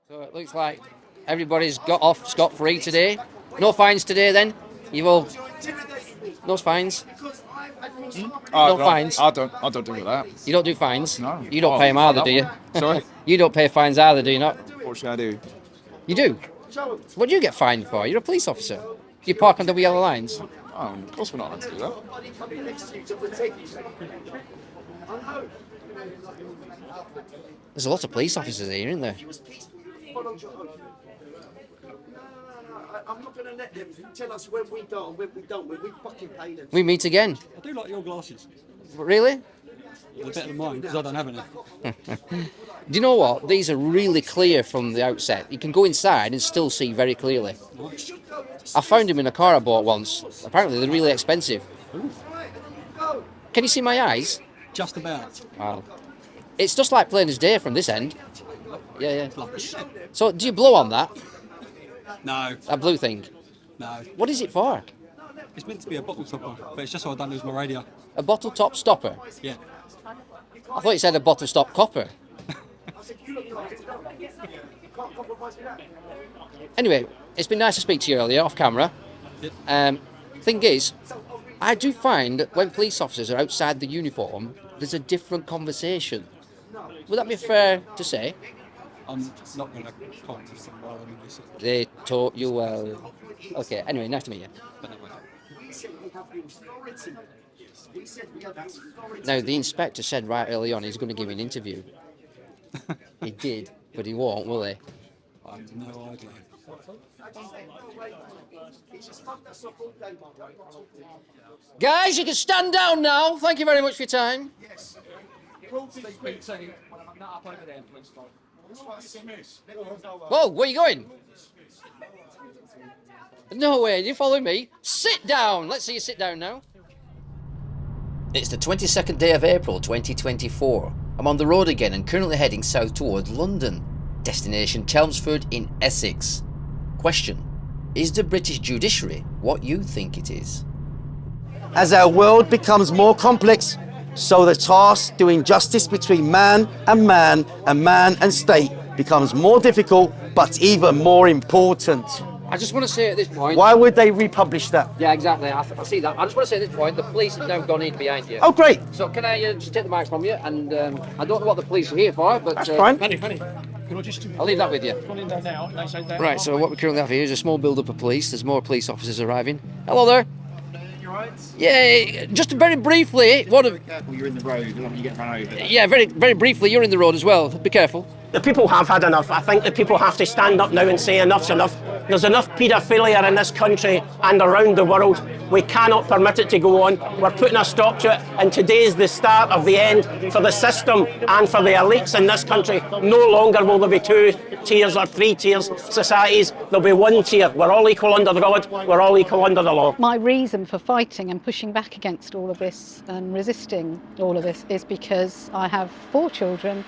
So it looks like everybody's got off scot-free today. No fines today then? You've all... No fines? No fines? I don't do that. You don't do fines? No. You don't pay them either, do you? Sorry? You don't pay fines either, do you not? Unfortunately, I do. You do? What do you get fined for? You're a police officer. You park on double yellow lines. Oh, of course we're not allowed to do that. There's a lot of police officers here, isn't there? I'm not going to let them tell us when we go and when we don't. When we fucking pay them. We meet again. I do like your glasses. Really? They're better than mine because I don't have any. Do you know what? These are really clear from the outset. You can go inside and still see very clearly. I found them in a car I bought once. Apparently they're really expensive. Ooh. Can you see my eyes? Just about. Wow. It's just like plain as day from this end. Yeah. Like shit. So do you blow on that? No, That blue thing? no. What is it for? It's meant to be a bottle topper, but it's just so I don't lose my radio. A bottle top stopper? Yeah. I thought you said a bottle stop copper. Anyway, it's been nice to speak to you earlier off camera. Thing is, I do find that when police officers are outside the uniform, there's a different conversation. Would that be fair to say? I'm not going to comment on some while I'm in this. They taught you well. Okay, anyway, nice to meet you. But anyway. Now, the inspector said right early on he's going to give me an interview. He did, but he won't, will he? I have no idea. Guys, you can stand down now. Thank you very much for your time. Whoa, where are you going? No way, you following me? Sit down. Let's see you sit down now. It's the 22nd day of April 2024. I'm on the road again and currently heading south towards London. Destination Chelmsford in Essex. Question: is the British Judiciary what you think it is? As our world becomes more complex, so the task doing justice between man and man and state becomes more difficult, but even more important. I just want to say at this point... Why would they republish that? Yeah, exactly. I see that. I just want to say at this point, the police have now gone in behind you. Oh, great. So can I just take the mic from you? And I don't know what the police are here for, but... That's fine. Fanny, can I just... I'll leave that with you. Come in there now, and they say that. Right, so what we currently have here is a small build-up of police. There's more police officers arriving. Hello there. You right? Yeah, just very briefly... Careful, you're in the road, you get run over. Yeah, very briefly, you're in the road as well. Be careful. The people have had enough. I think the people have to stand up now and say enough's enough. There's enough paedophilia in this country and around the world. We cannot permit it to go on. We're putting a stop to it, and today is the start of the end for the system and for the elites in this country. No longer will there be two tiers or three tiers societies. There'll be one tier. We're all equal under the God. We're all equal under the law. My reason for fighting and pushing back against all of this and resisting all of this is because I have 4 children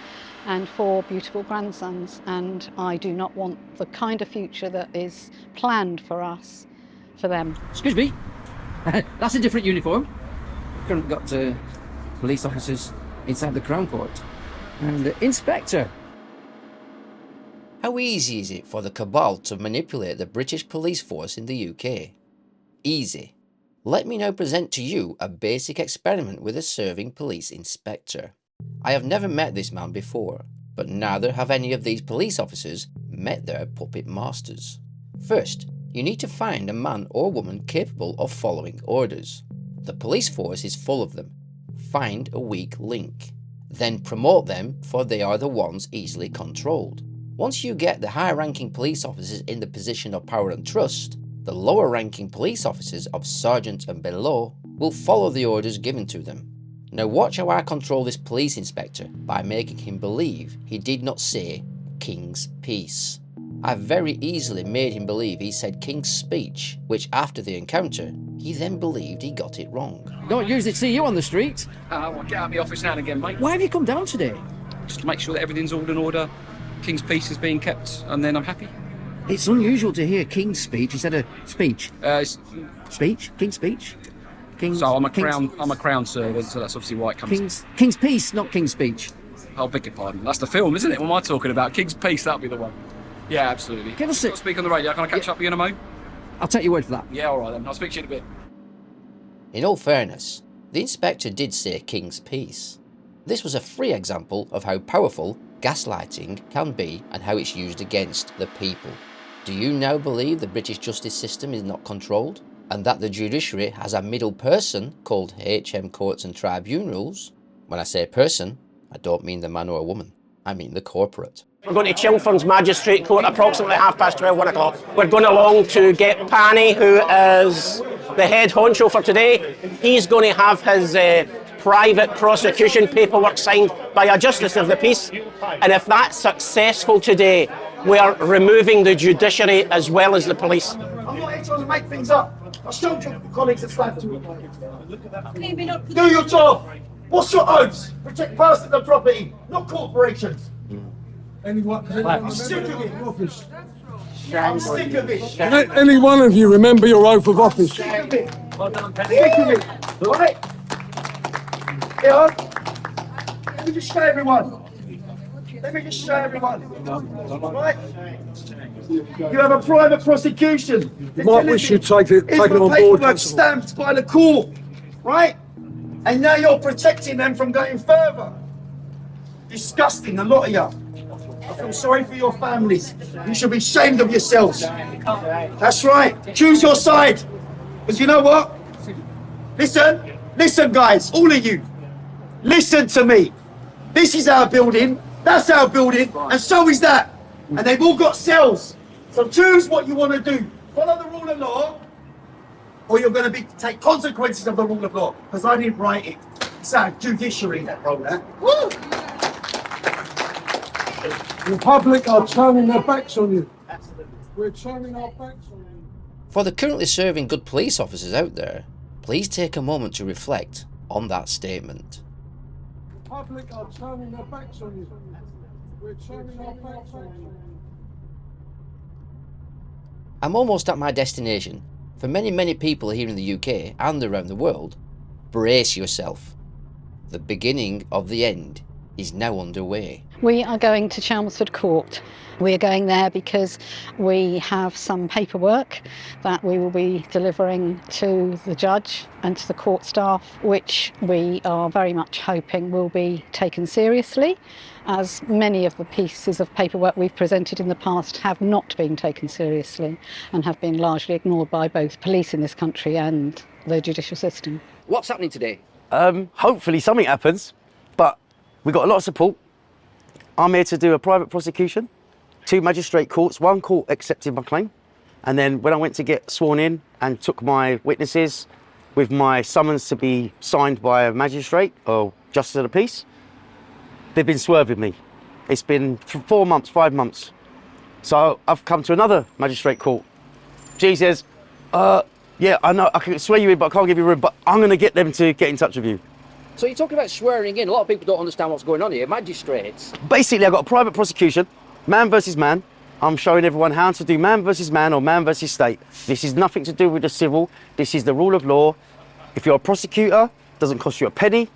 and 4 beautiful grandsons, and I do not want the kind of future that is planned for us, for them. Excuse me. That's a different uniform. Currently got police officers inside the Crown Court. And the inspector. How easy is it for the cabal to manipulate the British police force in the UK? Easy. Let me now present to you a basic experiment with a serving police inspector. I have never met this man before, but neither have any of these police officers met their puppet masters. First, you need to find a man or woman capable of following orders. The police force is full of them. Find a weak link. Then promote them, for they are the ones easily controlled. Once you get the high-ranking police officers in the position of power and trust, the lower-ranking police officers of sergeant and below will follow the orders given to them. Now watch how I control this police inspector by making him believe he did not say King's Peace. I very easily made him believe he said King's Speech, which after the encounter, he then believed he got it wrong. Don't usually see you on the street. Well, get out of the office now and again, mate. Why have you come down today? Just to make sure that everything's all in order, King's Peace is being kept, and then I'm happy. It's unusual to hear King's Speech instead of speech. Speech? King's Speech? So I'm a crown servant, so that's obviously why it comes. King's Peace, not King's Speech. Oh, beg your pardon. That's the film, isn't it? What am I talking about? King's Peace, that'll be the one. Yeah, absolutely. Give us it. Speak on the radio. Can I catch up with you in a moment? I'll take your word for that. Yeah, all right then. I'll speak to you in a bit. In all fairness, the inspector did say King's Peace. This was a free example of how powerful gaslighting can be and how it's used against the people. Do you now believe the British justice system is not controlled, and that the judiciary has a middle person called HM Courts and Tribunals? When I say person, I don't mean the man or woman, I mean the corporate. We're going to Chelmsford's Magistrate Court approximately 12:30, 1 o'clock. We're going along to get Panny, who is the head honcho for today. He's going to have his private prosecution paperwork signed by a justice of the peace. And if that's successful today, we are removing the judiciary as well as the police. I'm not here trying to make things up. I showed your colleagues a slap to me. Do your job. What's your oaths? Protect persons and property, not corporations. I'm sick of it. I'm sick of it. Let any one of you remember your oath of office. Sick of it. Sick of it. Right? Yeah. Let me just show everyone. Right? You have a private prosecution. You might wish you'd take it on board. Paperwork stamped by the court, right? And now you're protecting them from going further. Disgusting, a lot of you. I feel sorry for your families. You should be ashamed of yourselves. That's right. Choose your side. Because you know what? Listen, guys, all of you. Listen to me. This is our building. That's our building. And so is that. And they've all got cells. So choose what you want to do. Follow the rule of law, or you're going to take consequences of the rule of law. Because I didn't write it. It's our judiciary that wrote that. Woo! The public are turning their backs on you. We're turning our backs on you. For the currently serving good police officers out there, please take a moment to reflect on that statement. The public are turning their backs on you. We're turning our backs on you. I'm almost at my destination. For many people here in the UK and around the world, brace yourself. The beginning of the end is now underway. We are going to Chelmsford Court. We are going there because we have some paperwork that we will be delivering to the judge and to the court staff, which we are very much hoping will be taken seriously, as many of the pieces of paperwork we've presented in the past have not been taken seriously and have been largely ignored by both police in this country and the judicial system. What's happening today? Hopefully something happens, but we've got a lot of support. I'm here to do a private prosecution, 2 magistrate courts, 1 court accepted my claim. And then when I went to get sworn in and took my witnesses with my summons to be signed by a magistrate or justice of the peace, they've been swerving me. It's been 4 months, 5 months. So I've come to another magistrate court. She says, yeah, I know, I can swear you in, but I can't give you room, but I'm going to get them to get in touch with you. So you're talking about swearing in. A lot of people don't understand what's going on here. Magistrates. Basically, I've got a private prosecution, man versus man. I'm showing everyone how to do man versus man or man versus state. This is nothing to do with the civil. This is the rule of law. If you're a prosecutor, it doesn't cost you a penny.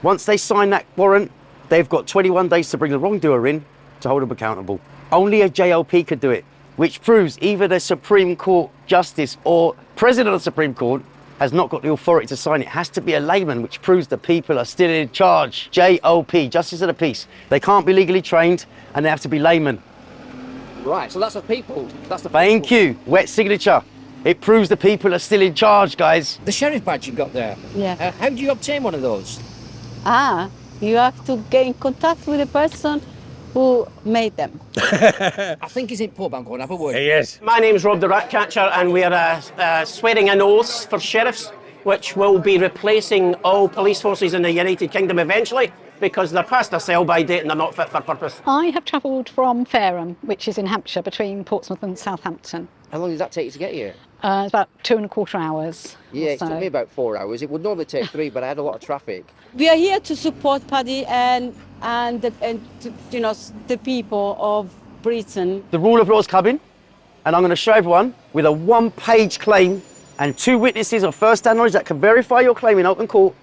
Once they sign that warrant, they've got 21 days to bring the wrongdoer in to hold them accountable. Only a JLP could do it, which proves either the Supreme Court Justice or President of the Supreme Court has not got the authority to sign it. It has to be a layman, which proves the people are still in charge. JLP, Justice of the Peace. They can't be legally trained and they have to be laymen. Right, so that's the people. That's the Thank you. Wet signature. It proves the people are still in charge, guys. The sheriff badge you've got there. Yeah. How do you obtain one of those? You have to get in contact with the person who made them. I think he's in pub. I'm going to have a word. Yes. My name's Rob the Ratcatcher, and we are swearing in oaths for sheriffs, which will be replacing all police forces in the United Kingdom eventually, because they're past their sell-by date and they're not fit for purpose. I have travelled from Fareham, which is in Hampshire, between Portsmouth and Southampton. How long does that take you to get here? About 2.25 hours. Yeah, it took me about 4 hours. It would normally take 3, but I had a lot of traffic. We are here to support Paddy and the people of Britain. The rule of law is coming, and I'm going to show everyone with a 1-page claim and 2 witnesses of first-hand knowledge that can verify your claim in open court.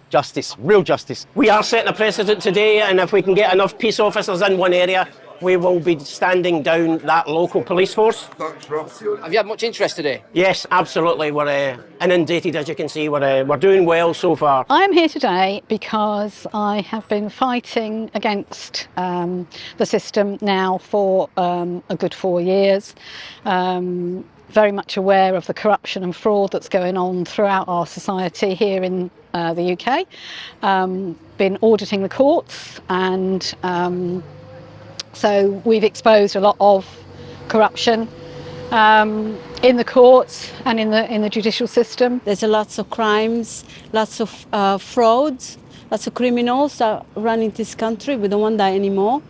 Justice, real justice. We are setting a precedent today, and if we can get enough peace officers in one area, we will be standing down that local police force. Have you had much interest today? Yes, absolutely. We're inundated, as you can see. We're doing well so far. I am here today because I have been fighting against the system now for a good 4 years. Very much aware of the corruption and fraud that's going on throughout our society here in the UK. Been auditing the courts, and so we've exposed a lot of corruption in the courts and in the judicial system. There's lots of crimes, lots of frauds, lots of criminals that run in this country. We don't want that anymore.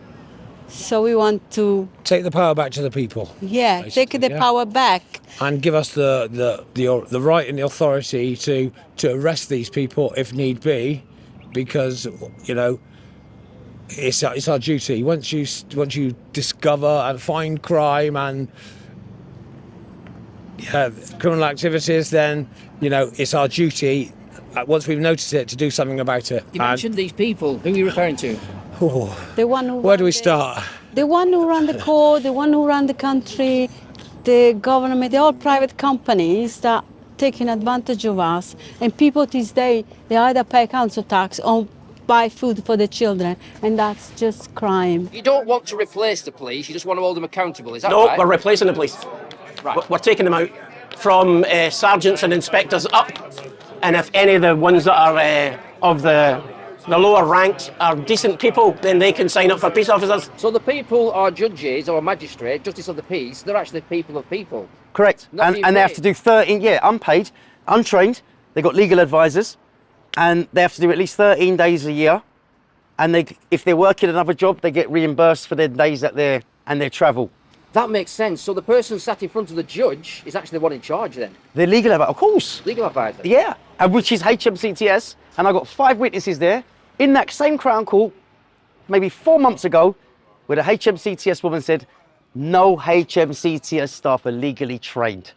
So we want to take the power back to the people. Yeah, take the power back. And give us the right and the authority to arrest these people if need be, because it's our duty. Once you discover and find crime and criminal activities, then it's our duty. Once we've noticed it, to do something about it. You mentioned these people. Who are you referring to? The one who Where do we start? The one who run the court, the one who run the country, the government, they're all private companies that are taking advantage of us. And people this day, they either pay council tax or buy food for the children, and that's just crime. You don't want to replace the police, you just want to hold them accountable, is that No, right? we're replacing the police. Right. We're taking them out from sergeants and inspectors up, and if any of the ones that are of the lower ranks are decent people, then they can sign up for peace officers. So the people are judges or magistrate, justice of the peace, they're actually people of people. Correct. And they have to do 13, unpaid, untrained. They've got legal advisors, and they have to do at least 13 days a year. And if they're working another job, they get reimbursed for their days and their travel. That makes sense. So the person sat in front of the judge is actually the one in charge then? The legal advisor, of course. Legal advisor? Yeah, and which is HMCTS. And I've got 5 witnesses there in that same Crown Court, maybe 4 months ago, where the HMCTS woman said, no HMCTS staff are legally trained.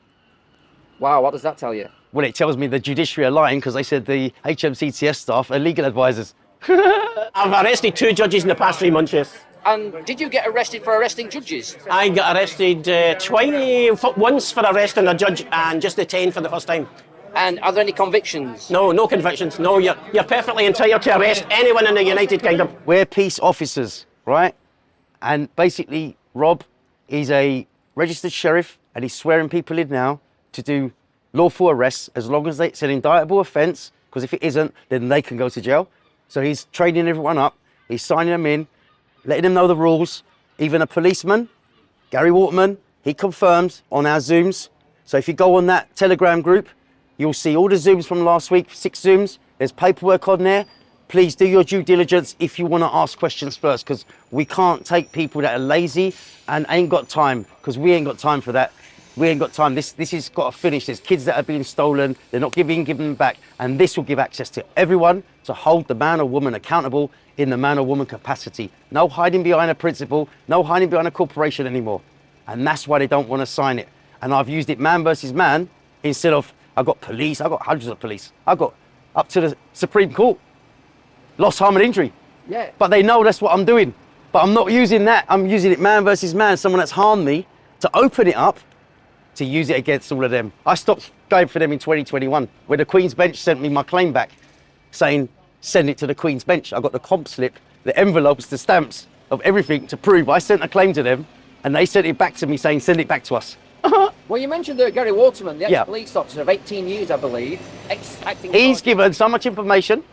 Wow, what does that tell you? Well, it tells me the judiciary are lying, because they said the HMCTS staff are legal advisors. I've arrested 2 judges in the past 3 months, yes. And did you get arrested for arresting judges? I got arrested once for arresting a judge and just detained for the first time. And are there any convictions? No, no convictions. No, you're perfectly entitled to arrest anyone in the United Kingdom. We're peace officers, right? And basically, Rob is a registered sheriff, and he's swearing people in now to do lawful arrests as long as it's an indictable offence, because if it isn't, then they can go to jail. So he's training everyone up, he's signing them in, letting them know the rules. Even a policeman, Gary Waterman, he confirms on our Zooms. So if you go on that Telegram group, you'll see all the Zooms from last week, 6 Zooms. There's paperwork on there. Please do your due diligence if you want to ask questions first, because we can't take people that are lazy and ain't got time, because we ain't got time for that. We ain't got time. This has got to finish. There's kids that are being stolen. They're not giving them back. And this will give access to everyone to hold the man or woman accountable in the man or woman capacity. No hiding behind a principle, no hiding behind a corporation anymore. And that's why they don't want to sign it. And I've used it man versus man instead of, I've got police, I've got hundreds of police. I've got up to the Supreme Court. Loss, harm and injury. Yeah. But they know that's what I'm doing. But I'm not using that. I'm using it man versus man, someone that's harmed me, to open it up, to use it against all of them. I stopped going for them in 2021, where the Queen's Bench sent me my claim back, saying, send it to the Queen's Bench. I got the comp slip, the envelopes, the stamps of everything to prove I sent a claim to them, and they sent it back to me saying, send it back to us. Well, you mentioned Gary Waterman, the ex-police officer of 18 years, I believe. He's given so much information.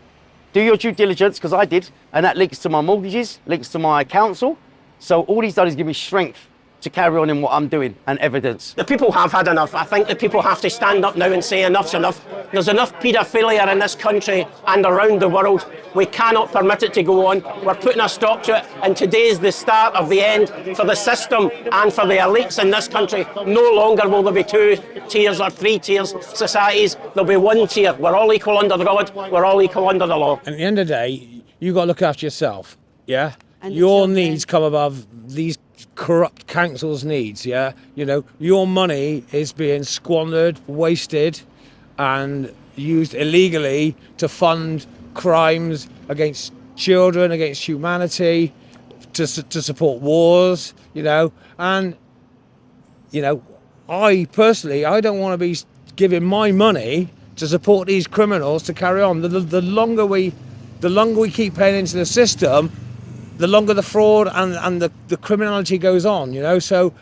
Do your due diligence, because I did, and that links to my mortgages, links to my council. So all he's done is give me strength to carry on in what I'm doing, and evidence. The people have had enough. I think the people have to stand up now and say enough's enough. There's enough paedophilia in this country and around the world. We cannot permit it to go on. We're putting a stop to it, and today is the start of the end for the system and for the elites in this country. No longer will there be 2 tiers or 3 tiers societies. There'll be 1 tier. We're all equal under God. We're all equal under the law. And at the end of the day, you've got to look after yourself, yeah? And your needs come above these corrupt council's needs, yeah? You know, your money is being squandered, wasted, and used illegally to fund crimes against children, against humanity. to support wars, you know, and, you know, I personally, I don't want to be giving my money to support these criminals to carry on. The longer we keep paying into the system, the longer the fraud and the criminality goes on, you know. So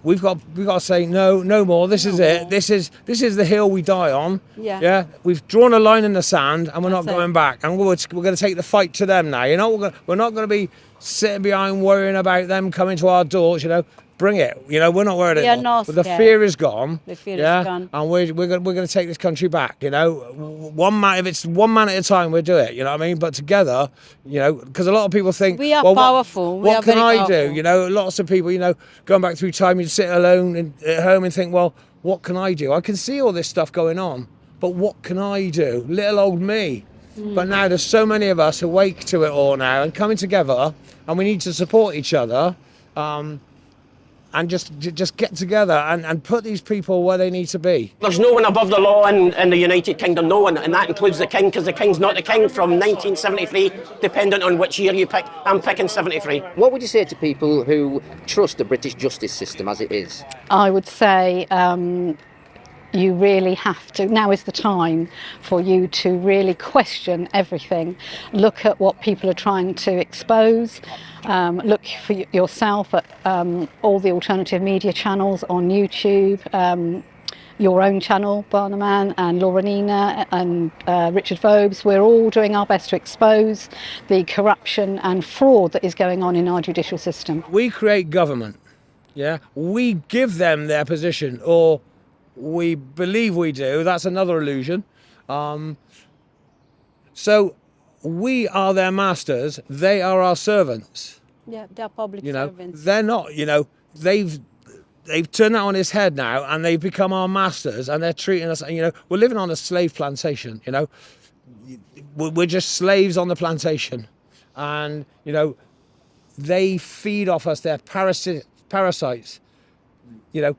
we've got to say no more. This is it. This is the hill we die on. Yeah. We've drawn a line in the sand, and we're not going back. And we're going to take the fight to them now. You know, we're not going to be sitting behind worrying about them coming to our doors. You know, bring it. You know, we're not worried anymore. But the fear is gone. The fear is gone. And we're going to take this country back. You know, one man. If it's one man at a time, we'll do it. You know what I mean? But together, you know, because a lot of people think we are well, powerful. What can I do? You know, lots of people. You know, going back through time, you sit alone at home and think, well, what can I do? I can see all this stuff going on, but what can I do? Little old me. But now there's so many of us awake to it all now and coming together, and we need to support each other. And just get together and put these people where they need to be. There's no one above the law in the United Kingdom, no one, and that includes the King, because the King's not the King from 1973, dependent on which year you pick. I'm picking 73. What would you say to people who trust the British justice system as it is? I would say you really have to, now is the time for you to really question everything. Look at what people are trying to expose. Look for yourself at all the alternative media channels on YouTube, your own channel, Barnaman and Laura Nina and Richard Vobes. We're all doing our best to expose the corruption and fraud that is going on in our judicial system. We create government, yeah? We give them their position, or we believe we do. That's another illusion. So we are their masters, they are our servants. Yeah, they're public servants. They're not, you know, they've turned that on its head now, and they've become our masters, and they're treating us, you know, we're living on a slave plantation, you know. We're just slaves on the plantation. And, you know, they feed off us, they're parasites. You know,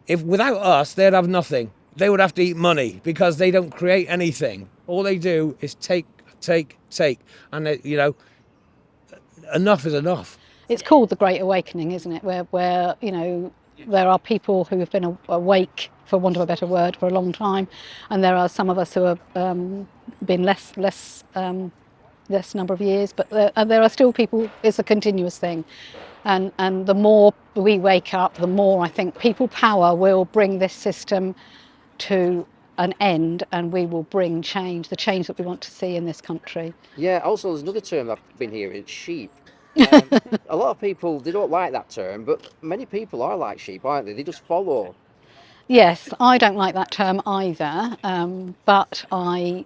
if without us, they'd have nothing. They would have to eat money because they don't create anything. All they do is take. And, they, you know, enough is enough. It's called the Great Awakening, isn't it? Where you know, there are people who have been awake, for want of a better word, for a long time. And there are some of us who have been less number of years. But there are still people, it's a continuous thing. And the more we wake up, the more I think people power will bring this system to an end, and we will bring change, the change that we want to see in this country. Yeah, also there's another term I've been hearing, it's sheep. A lot of people, they don't like that term, but many people are like sheep, aren't they? They just follow. Yes, I don't like that term either, but I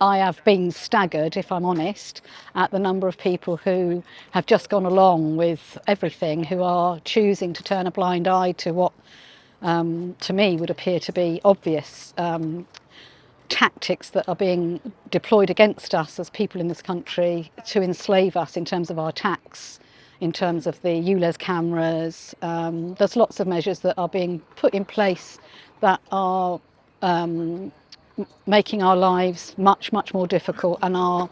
have been staggered, if I'm honest, at the number of people who have just gone along with everything, who are choosing to turn a blind eye to what, to me, would appear to be obvious tactics that are being deployed against us as people in this country to enslave us in terms of our tax, in terms of the ULEZ cameras. There's lots of measures that are being put in place that are making our lives much more difficult, and our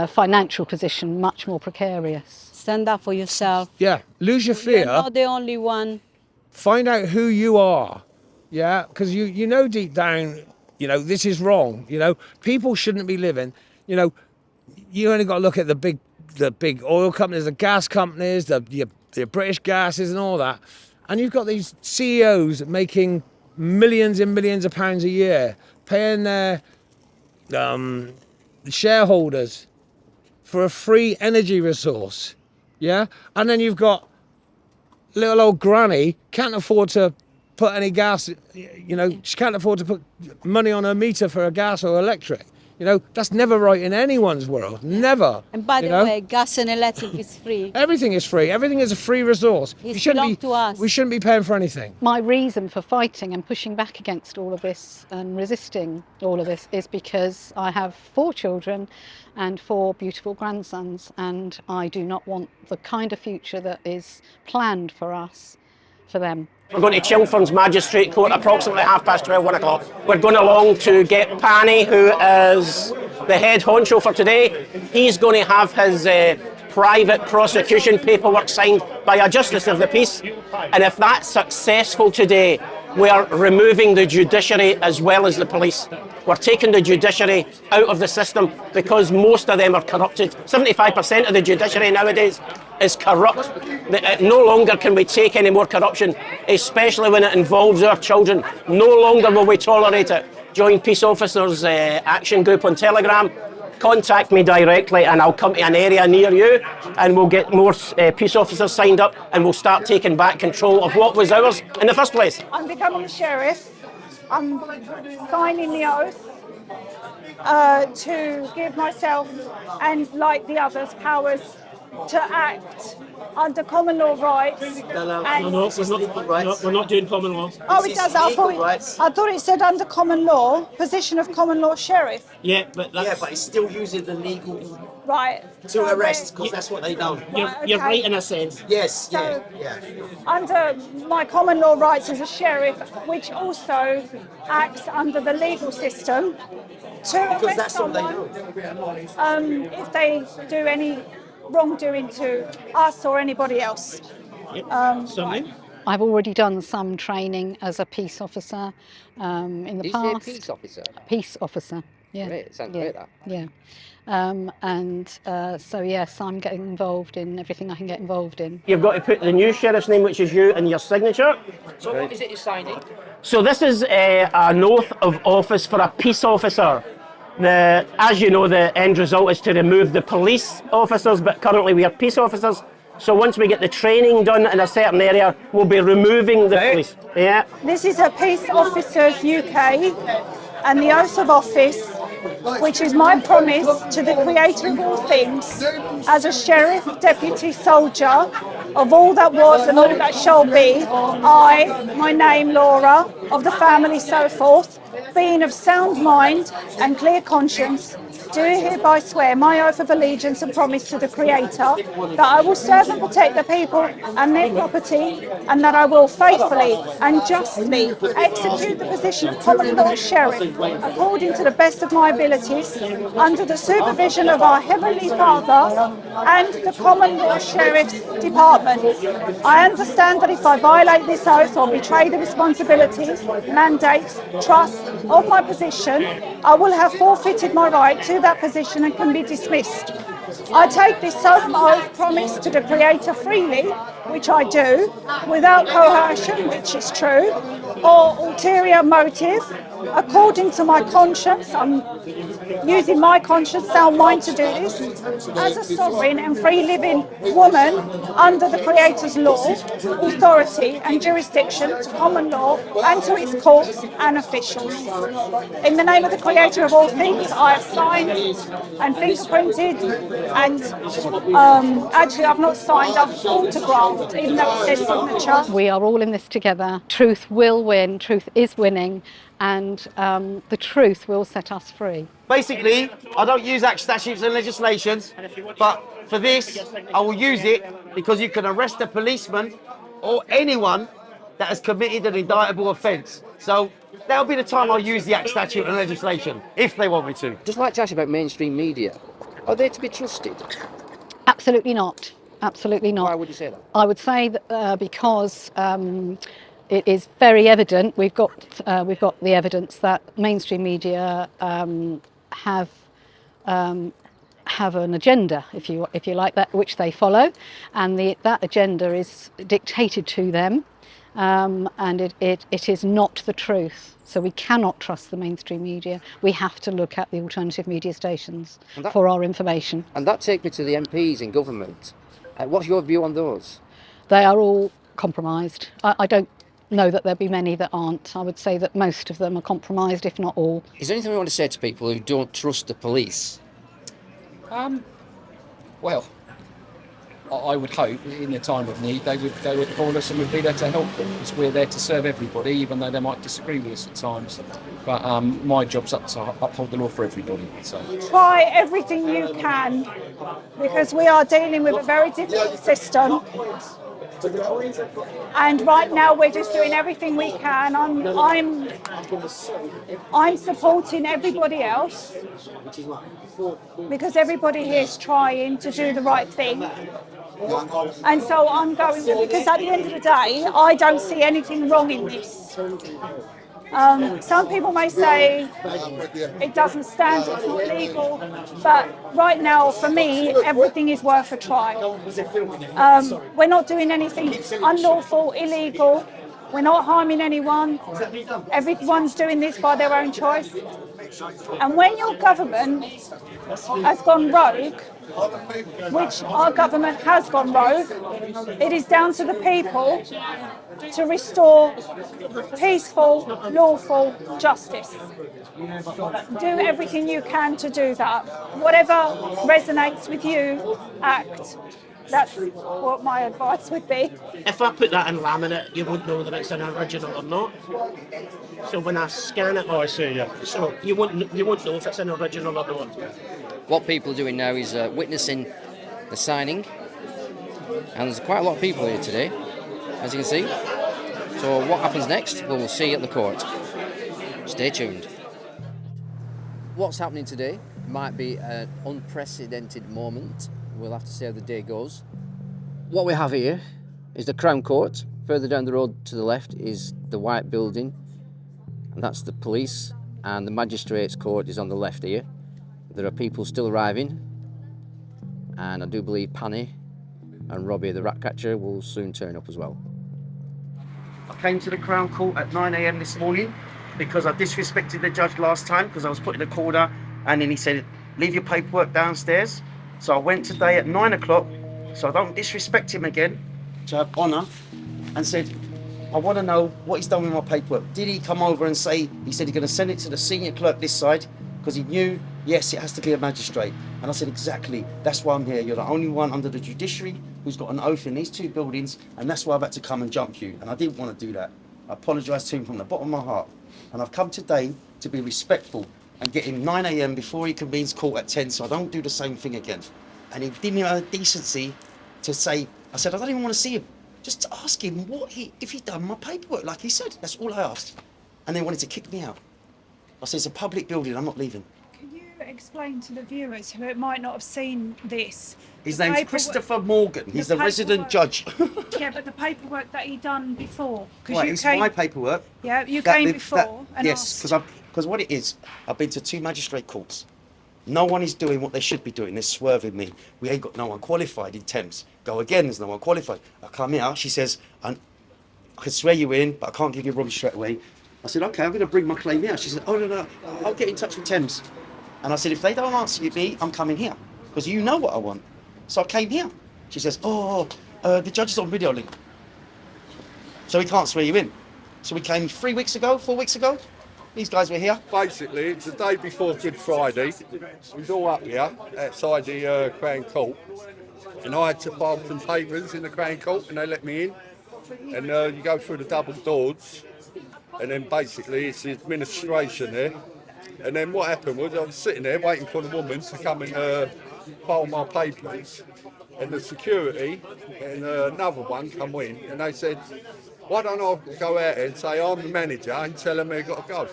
financial position much more precarious. Stand up for yourself. Yeah, lose your fear. You're not the only one. Find out who you are, yeah, because you know deep down, you know, this is wrong. You know, people shouldn't be living. You know, you only got to look at the big oil companies, the gas companies, the British gases and all that, and you've got these CEOs making millions and millions of pounds a year, paying their shareholders for a free energy resource, yeah, and then you've got little old granny can't afford to put any gas, you know, she can't afford to put money on her meter for a gas or electric. You know, that's never right in anyone's world, never. And by the way, gas and electric is free. Everything is free, everything is a free resource. It belongs to us. We shouldn't be paying for anything. My reason for fighting and pushing back against all of this and resisting all of this is because I have 4 children and 4 beautiful grandsons, and I do not want the kind of future that is planned for us, for them. We're going to Chelmsford's Magistrate Court approximately 12:30, 1 o'clock. We're going along to get Panny, who is the head honcho for today. He's going to have his private prosecution paperwork signed by a justice of the peace. And if that's successful today, we are removing the judiciary as well as the police. We're taking the judiciary out of the system because most of them are corrupted. 75% of the judiciary nowadays is corrupt. No longer can we take any more corruption, especially when it involves our children. No longer will we tolerate it. Join Peace Officers Action Group on Telegram. Contact me directly and I'll come to an area near you and we'll get more peace officers signed up and we'll start taking back control of what was ours in the first place. I'm becoming a sheriff. I'm signing the oath to give myself and, like the others, powers to act under common law rights. We're not doing common law. Oh, it does. I thought it said under common law, position of common law sheriff. Yeah, but it's still using the legal right to arrest because that's what they know. You're right in a sense. Yes, so, under my common law rights as a sheriff, which also acts under the legal system, to arrest someone if they do any wrongdoing to us or anybody else. I've already done some training as a peace officer in the past. Is he a peace officer? Peace officer, yeah. Great, it sounds great, that. Yeah. So yes, I'm getting involved in everything I can get involved in. You've got to put the new sheriff's name, which is you, and your signature. So what is it you're signing? So this is an oath of office for a peace officer. As you know, the end result is to remove the police officers, but currently we are peace officers. So once we get the training done in a certain area, we'll be removing the police. Yeah. This is a Peace Officers UK and the oath of office, which is my promise to the Creator of all things, as a sheriff, deputy soldier, of all that was and all that shall be, I, my name Laura, of the family so forth, being of sound mind and clear conscience, do hereby swear my oath of allegiance and promise to the Creator that I will serve and protect the people and their property, and that I will faithfully and justly execute the position of common law sheriff according to the best of my abilities, under the supervision of our Heavenly Father and the Common Law Sheriff's Department. I understand that if I violate this oath or betray the responsibility, mandate, trust of my position, I will have forfeited my right to that position and can be dismissed. I take this solemn oath promise to the Creator freely, which I do, without coercion, which is true, or ulterior motive, according to my conscience. I'm using my conscience, sound mind to do this, as a sovereign and free living woman under the Creator's law, authority and jurisdiction to common law and to its courts and officials. In the name of the Creator of all things, I have signed and fingerprinted, and actually I've not signed, I've autographed, even though it says signature. We are all in this together. Truth will win, truth is winning, and the truth will set us free. Basically, I don't use Act statutes and legislations, but for this, I will use it because you can arrest a policeman or anyone that has committed an indictable offence. So that'll be the time I'll use the Act statute and legislation, if they want me to. Just like to ask you about mainstream media. Are they to be trusted? Absolutely not. Absolutely not. Why would you say that? I would say that because it is very evident. We've got the evidence that mainstream media have an agenda, if you like, that which they follow, and that agenda is dictated to them, and it is not the truth. So we cannot trust the mainstream media. We have to look at the alternative media stations for our information. And that takes me to the MPs in government. What's your view on those? They are all compromised. I don't know that there'll be many that aren't. I would say that most of them are compromised, if not all. Is there anything we want to say to people who don't trust the police? Well, I would hope in a time of need they would call us and we'd be there to help them, because we're there to serve everybody, even though they might disagree with us at times. But my job's up to uphold the law for everybody. So try everything you can, because we are dealing with a very difficult system, And right now we're just doing everything we can. I'm supporting everybody else because everybody here is trying to do the right thing. And so I'm going with, because at the end of the day, I don't see anything wrong in this. Some people may say it doesn't stand, it's not legal, but right now, for me, everything is worth a try. We're not doing anything unlawful, illegal. We're not harming anyone. Everyone's doing this by their own choice. And when your government has gone rogue, which our government has gone rogue, it is down to the people to restore peaceful, lawful justice. Do everything you can to do that. Whatever resonates with you, act. That's what my advice would be. If I put that in laminate, you wouldn't know that it's an original or not. So when I scan it, I see, yeah. So you wouldn't know if it's an original or not. What people are doing now is witnessing the signing, and there's quite a lot of people here today, as you can see. So what happens next, we'll see at the court. Stay tuned. What's happening today might be an unprecedented moment. We'll have to see how the day goes. What we have here is the Crown Court. Further down the road to the left is the white building, and that's the police, and the Magistrates Court is on the left here. There are people still arriving, and I do believe Panny and Robbie the rat catcher will soon turn up as well. I came to the Crown Court at 9 a.m. this morning because I disrespected the judge last time because I was put in a corner, and then he said, leave your paperwork downstairs. So I went today at 9 o'clock, so I don't disrespect him again, to have honour, and said, I want to know what he's done with my paperwork. Did he come over and say, he said he's going to send it to the senior clerk this side, because he knew, yes, it has to be a magistrate. And I said, exactly, that's why I'm here. You're the only one under the judiciary who's got an oath in these two buildings, and that's why I've had to come and jump you. And I didn't want to do that. I apologise to him from the bottom of my heart. And I've come today to be respectful and get him 9 a.m. before he convenes court at 10, so I don't do the same thing again. And he didn't have the decency to say, I said, I don't even want to see him. Just ask him if he done my paperwork, like he said. That's all I asked. And they wanted to kick me out. I said, it's a public building, I'm not leaving. Can you explain to the viewers who might not have seen this? His name's Christopher Morgan. He's the resident judge. Yeah, but the paperwork that he done before. Right, it's my paperwork. Yeah, you came before and yes, because what it is, I've been to 2 magistrate courts. No one is doing what they should be doing. They're swerving me. We ain't got no one qualified in Thames. Go again, there's no one qualified. I come here, she says, I can swear you in, but I can't give you a room straight away. I said, okay, I'm going to bring my claim here. She said, oh, no, I'll get in touch with Thames. And I said, if they don't answer me, I'm coming here, because you know what I want. So I came here. She says, the judge is on video link, so he can't swear you in. So we came 4 weeks ago. These guys were here. Basically, it's the day before Good Friday. We was all up here outside the Crown Court, and I had to file some papers in the Crown Court, and they let me in. And you go through the double doors, and then basically it's the administration there. And then what happened was I was sitting there waiting for the woman to come and file my papers, and the security and another one come in, and they said, why don't I go out and say I'm the manager and tell them they've got to go?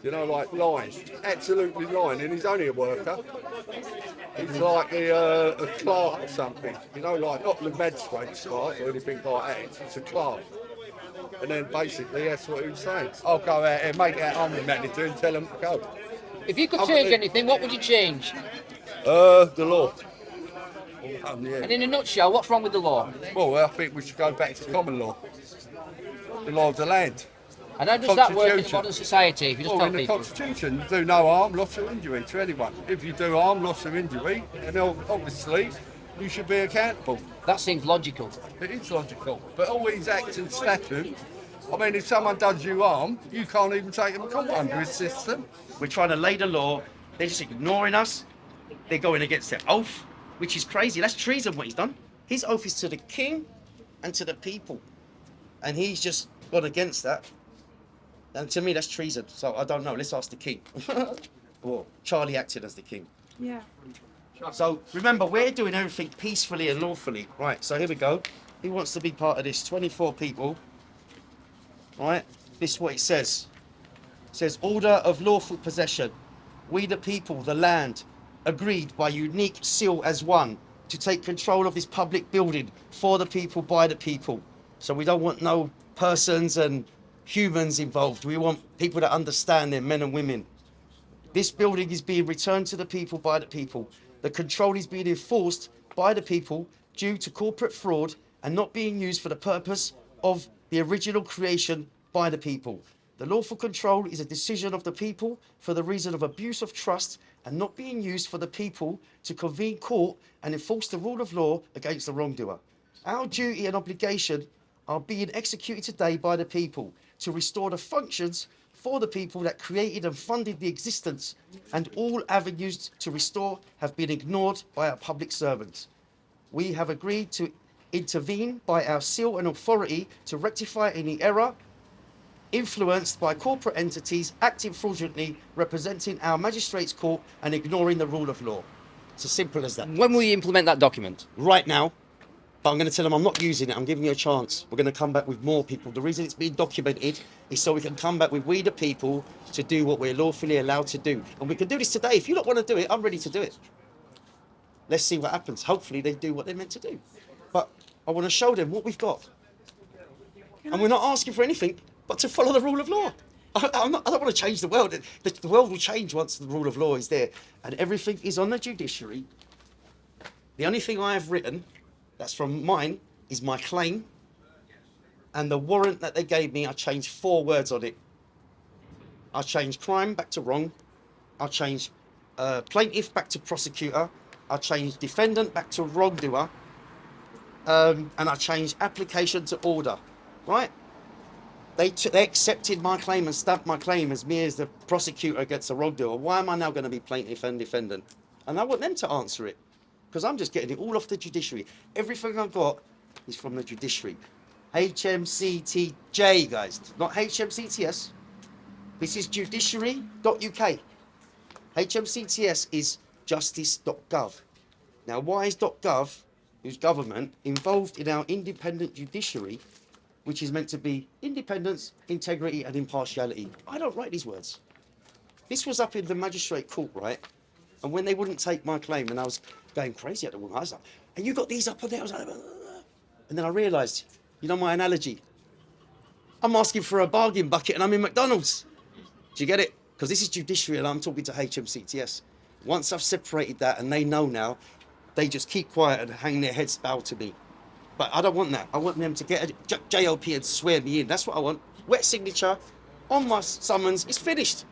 You know, like lying, absolutely lying, and he's only a worker. He's like a clerk or something, you know, like not the magistrate's clerk or anything like that, it's a clerk. And then basically that's what he was saying. I'll go out and make out I'm the manager and tell them to go. If you could change anything, what would you change? The law. Yeah. And in a nutshell, what's wrong with the law? Well, I think we should go back to common law. The law of the land. And how does that work in modern society? If you just tell in the people? Constitution, you do no harm, loss or injury to anyone. If you do harm, loss or injury, then obviously you should be accountable. That seems logical. It is logical. But all these acts and statutes, I mean, if someone does you harm, you can't even take them to court under his system. We're trying to lay the law. They're just ignoring us. They're going against their oath, which is crazy. That's treason what he's done. His oath is to the king and to the people. And he's just gone against that. And to me, that's treason. So I don't know. Let's ask the king. Well, Charlie acted as the king. Yeah. So remember, we're doing everything peacefully and lawfully. Right, so here we go. Who wants to be part of this? 24 people. Right? This is what it says. It says, order of lawful possession. We the people, the land, agreed by unique seal as one to take control of this public building for the people, by the people. So we don't want no persons and humans involved. We want people that understand they're men and women. This building is being returned to the people, by the people. The control is being enforced by the people due to corporate fraud and not being used for the purpose of the original creation by the people. The lawful control is a decision of the people for the reason of abuse of trust and not being used for the people to convene court and enforce the rule of law against the wrongdoer. Our duty and obligation are being executed today by the people to restore the functions for the people that created and funded the existence, and all avenues to restore have been ignored by our public servants. We have agreed to intervene by our seal and authority to rectify any error influenced by corporate entities acting fraudulently, representing our magistrates court and ignoring the rule of law. It's as simple as that. When will you implement that document? Right now. But I'm going to tell them I'm not using it. I'm giving you a chance. We're going to come back with more people. The reason it's being documented is so we can come back with we the people to do what we're lawfully allowed to do. And we can do this today. If you don't want to do it, I'm ready to do it. Let's see what happens. Hopefully they do what they're meant to do. But I want to show them what we've got. And we're not asking for anything but to follow the rule of law. I don't want to change the world. The world will change once the rule of law is there. And everything is on the judiciary. The only thing I have written that's from mine is my claim, and the warrant that they gave me, I changed 4 words on it. I changed crime back to wrong. I changed plaintiff back to prosecutor. I changed defendant back to wrongdoer. And I changed application to order, right? They accepted my claim and stamped my claim as me as the prosecutor against the wrongdoer. Why am I now going to be plaintiff and defendant? And I want them to answer it, because I'm just getting it all off the judiciary. Everything I've got is from the judiciary. HMCTJ, guys, not HMCTS. This is judiciary.uk. HMCTS is justice.gov. Now, why is .gov, who's government, involved in our independent judiciary, which is meant to be independence, integrity, and impartiality? I don't write these words. This was up in the magistrate court, right? And when they wouldn't take my claim, and I was going crazy at the woman, I was like, and you got these up on there? I was like, and then I realised, you know my analogy? I'm asking for a bargain bucket and I'm in McDonald's. Do you get it? Because this is judiciary and I'm talking to HMCTS. Once I've separated that and they know now, they just keep quiet and hang their heads bow to me. But I don't want that. I want them to get a JOP and swear me in. That's what I want. Wet signature on my summons. It's finished.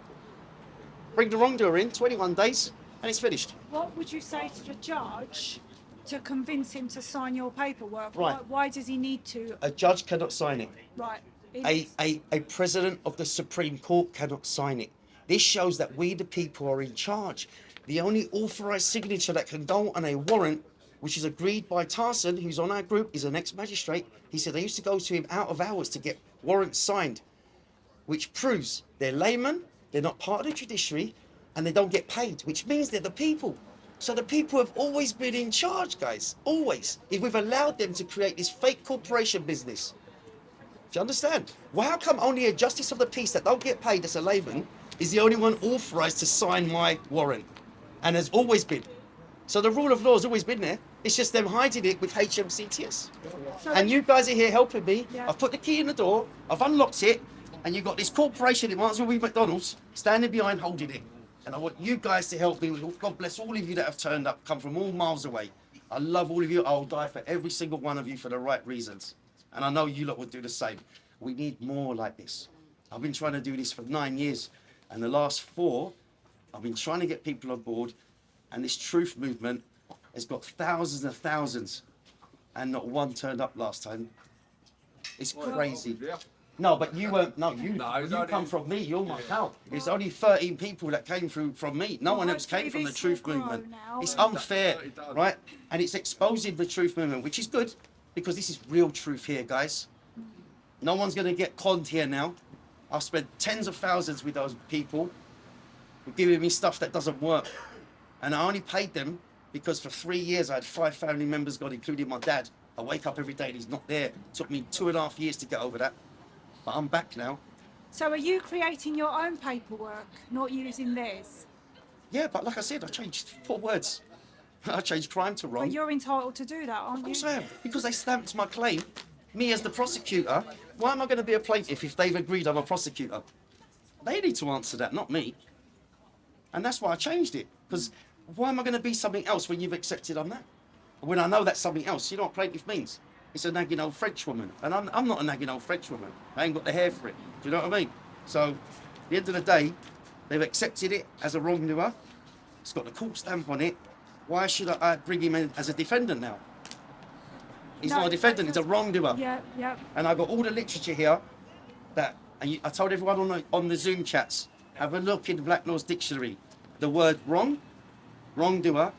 Bring the wrongdoer in, 21 days, and it's finished. What would you say to the judge to convince him to sign your paperwork? Right. Why does he need to? A judge cannot sign it. Right. A president of the Supreme Court cannot sign it. This shows that we, the people, are in charge. The only authorised signature that can go on a warrant, which is agreed by Tarson, who's on our group, is an ex-magistrate. He said they used to go to him out of hours to get warrants signed, which proves they're laymen, they're not part of the judiciary, and they don't get paid, which means they're the people. So the people have always been in charge, guys, always. If we've allowed them to create this fake corporation business. Do you understand? Well, how come only a justice of the peace that don't get paid as a layman is the only one authorised to sign my warrant? And has always been. So the rule of law has always been there. It's just them hiding it with HMCTS. And you guys are here helping me. Yeah. I've put the key in the door, I've unlocked it, and you've got this corporation, it might as well be McDonald's, standing behind holding it. And I want you guys to help me. God bless all of you that have turned up, come from all miles away. I love all of you. I'll die for every single one of you for the right reasons. And I know you lot would do the same. We need more like this. I've been trying to do this for 9 years. And the last 4, I've been trying to get people on board. And this truth movement has got thousands and thousands. And not one turned up last time. It's crazy. No, but you weren't. No, you come from me. You're my pal. There's only 13 people that came through from me. No one else came from the truth movement. It's unfair, right? And it's exposing the truth movement, which is good, because this is real truth here, guys. No one's going to get conned here now. I've spent tens of thousands with those people who are giving me stuff that doesn't work. And I only paid them because for 3 years I had 5 family members gone, including my dad. I wake up every day and he's not there. It took me 2.5 years to get over that. But I'm back now. So are you creating your own paperwork, not using theirs? Yeah, but like I said, I changed 4 words. I changed crime to wrong. But you're entitled to do that, aren't you? Of course I am, because they stamped my claim. Me as the prosecutor, why am I going to be a plaintiff if they've agreed I'm a prosecutor? They need to answer that, not me. And that's why I changed it, because why am I going to be something else when you've accepted I'm that? When I know that's something else, you know what plaintiff means? It's a nagging old French woman, and I'm not a nagging old French woman. I ain't got the hair for it, do you know what I mean? So, at the end of the day, they've accepted it as a wrongdoer. It's got the court stamp on it. Why should I bring him in as a defendant now? He's not a defendant, he's a wrongdoer. Yeah, yeah. And I've got all the literature here that, and I told everyone on the Zoom chats, have a look in the Black Law's Dictionary. The word wrong, wrongdoer,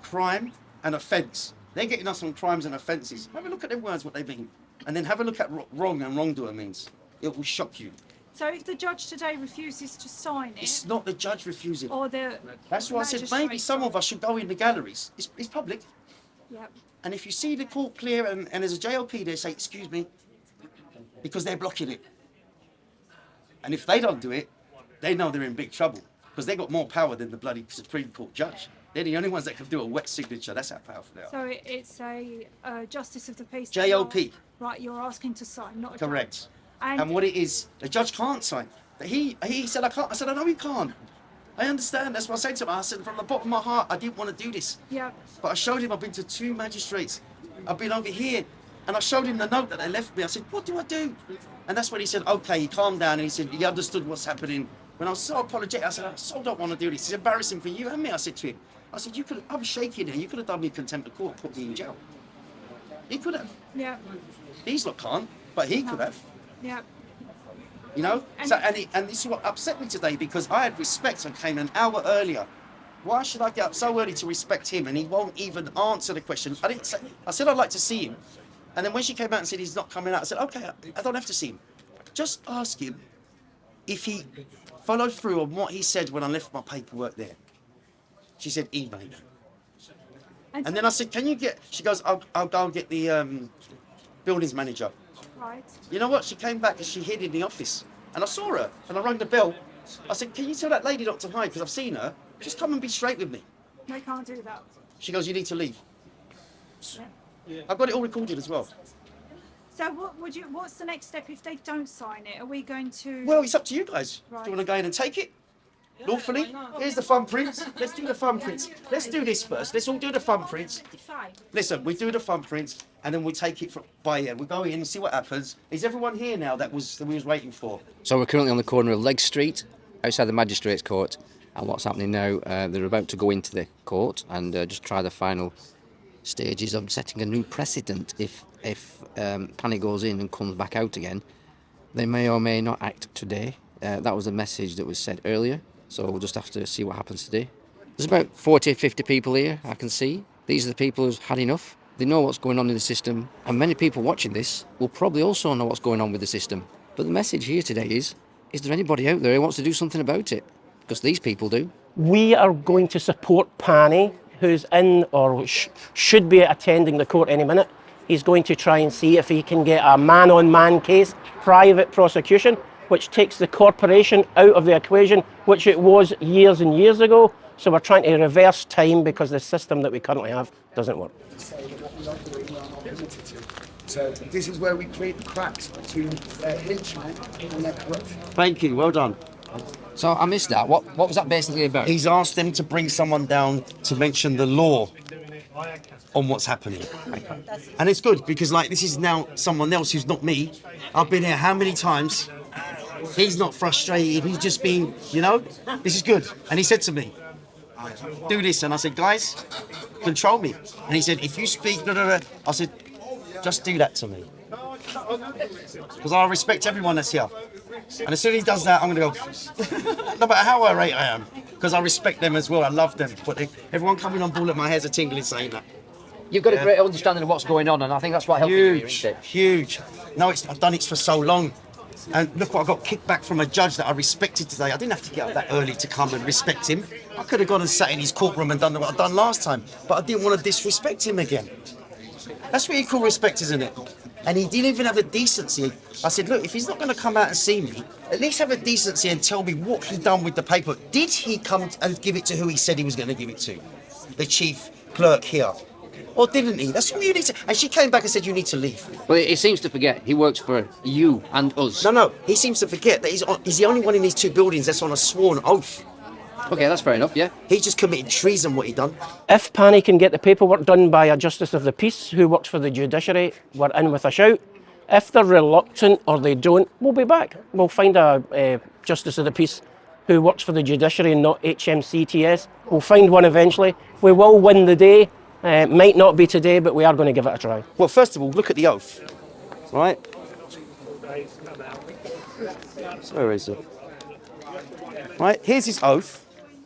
crime, and offence. They're getting us on crimes and offences. Have a look at them words, what they mean. And then have a look at wrong and wrongdoer means. It will shock you. So if the judge today refuses to sign it... It's not the judge refusing. Or the... That's why I said maybe some of us should go in the galleries. It's public. Yep. And if you see the court clear and there's a JLP there, say, excuse me, because they're blocking it. And if they don't do it, they know they're in big trouble because they've got more power than the bloody Supreme Court judge. They're the only ones that can do a wet signature. That's how powerful they are. So it's a Justice of the Peace... JLP. Right, you're asking to sign, not a Correct. judge. And what it is, the judge can't sign. He said, I can't. I said, I know he can't. I understand. That's what I said to him. I said, from the bottom of my heart, I didn't want to do this. Yeah. But I showed him I've been to 2 magistrates. I've been over here. And I showed him the note that they left me. I said, what do I do? And that's when he said, okay, he calmed down and he said, he understood what's happening. When I was so apologetic, I said, I so don't want to do this. It's embarrassing for you and me, I said to him. I said, I was shaking here. You could have done me contempt of court, put me in jail. He could have. Yeah. These lot can't, but he could have. Yeah. You know? And this is what upset me today because I had respect and came an hour earlier. Why should I get up so early to respect him and he won't even answer the question? I said I'd like to see him. And then when she came out and said he's not coming out, I said, okay, I don't have to see him. Just ask him if he followed through on what he said when I left my paperwork there. She said, email. And then I said, can you get, she goes, I'll go and get the buildings manager. Right. You know what? She came back and she hid in the office. And I saw her and I rang the bell. I said, can you tell that lady not to hide? Because I've seen her. Just come and be straight with me. They can't do that. She goes, you need to leave. Yeah. I've got it all recorded as well. So what's the next step if they don't sign it? Are we going to... Well, it's up to you guys. Right. Do you want to go in and take it? Lawfully? Here's the thumbprints. Let's do the thumbprints. Let's do this first. Let's all do the thumbprints. Listen, we do the thumbprints and then we take it by ear. We go in and see what happens. Is everyone here now that we was waiting for? So we're currently on the corner of Legg Street, outside the Magistrates Court. And what's happening now, they're about to go into the court and just try the final stages of setting a new precedent. If Panic goes in and comes back out again, they may or may not act today. That was a message that was said earlier. So we'll just have to see what happens today. There's about 40 or 50 people here, I can see. These are the people who've had enough. They know what's going on in the system. And many people watching this will probably also know what's going on with the system. But the message here today is there anybody out there who wants to do something about it? Because these people do. We are going to support Pani, who's in or should be attending the court any minute. He's going to try and see if he can get a man-on-man case, private prosecution, which takes the corporation out of the equation, which it was years and years ago. So we're trying to reverse time because the system that we currently have doesn't work. So this is where we create the cracks between henchmen and their corruption. Thank you, well done. So I missed that. What was that basically about? He's asked them to bring someone down to mention the law on what's happening. And it's good because this is now someone else who's not me. I've been here how many times? He's not frustrated, he's just been, this is good. And he said to me, do this. And I said, guys, control me. And he said, if you speak, I said, just do that to me. Because I respect everyone that's here. And as soon as he does that, I'm going to go, no matter how irate I am, because I respect them as well, I love them. But everyone coming on board, my hair's a tingling saying that. You've got a great understanding of what's going on, and I think that's what helps you here, isn't it? Huge. No, I've done it for so long. And look what I got kicked back from a judge that I respected today. I didn't have to get up that early to come and respect him. I could have gone and sat in his courtroom and done what I'd done last time, but I didn't want to disrespect him again. That's what you call respect, isn't it? And he didn't even have the decency. I said, look, if he's not going to come out and see me, at least have a decency and tell me what he done with the paper. Did he come and give it to who he said he was going to give it to? The chief clerk here. Or didn't he? That's all you need to... And she came back and said, you need to leave. Well, he seems to forget he works for you and us. No, he seems to forget that he's the only one in these two buildings that's on a sworn oath. Okay, that's fair enough, yeah. He just committed treason, what he done. If Panny can get the paperwork done by a Justice of the Peace who works for the Judiciary, we're in with a shout. If they're reluctant or they don't, we'll be back. We'll find a Justice of the Peace who works for the Judiciary and not HMCTS. We'll find one eventually. We will win the day. Might not be today, but we are going to give it a try. Well, first of all, look at the oath, right? Where is it? Right, here's his oath.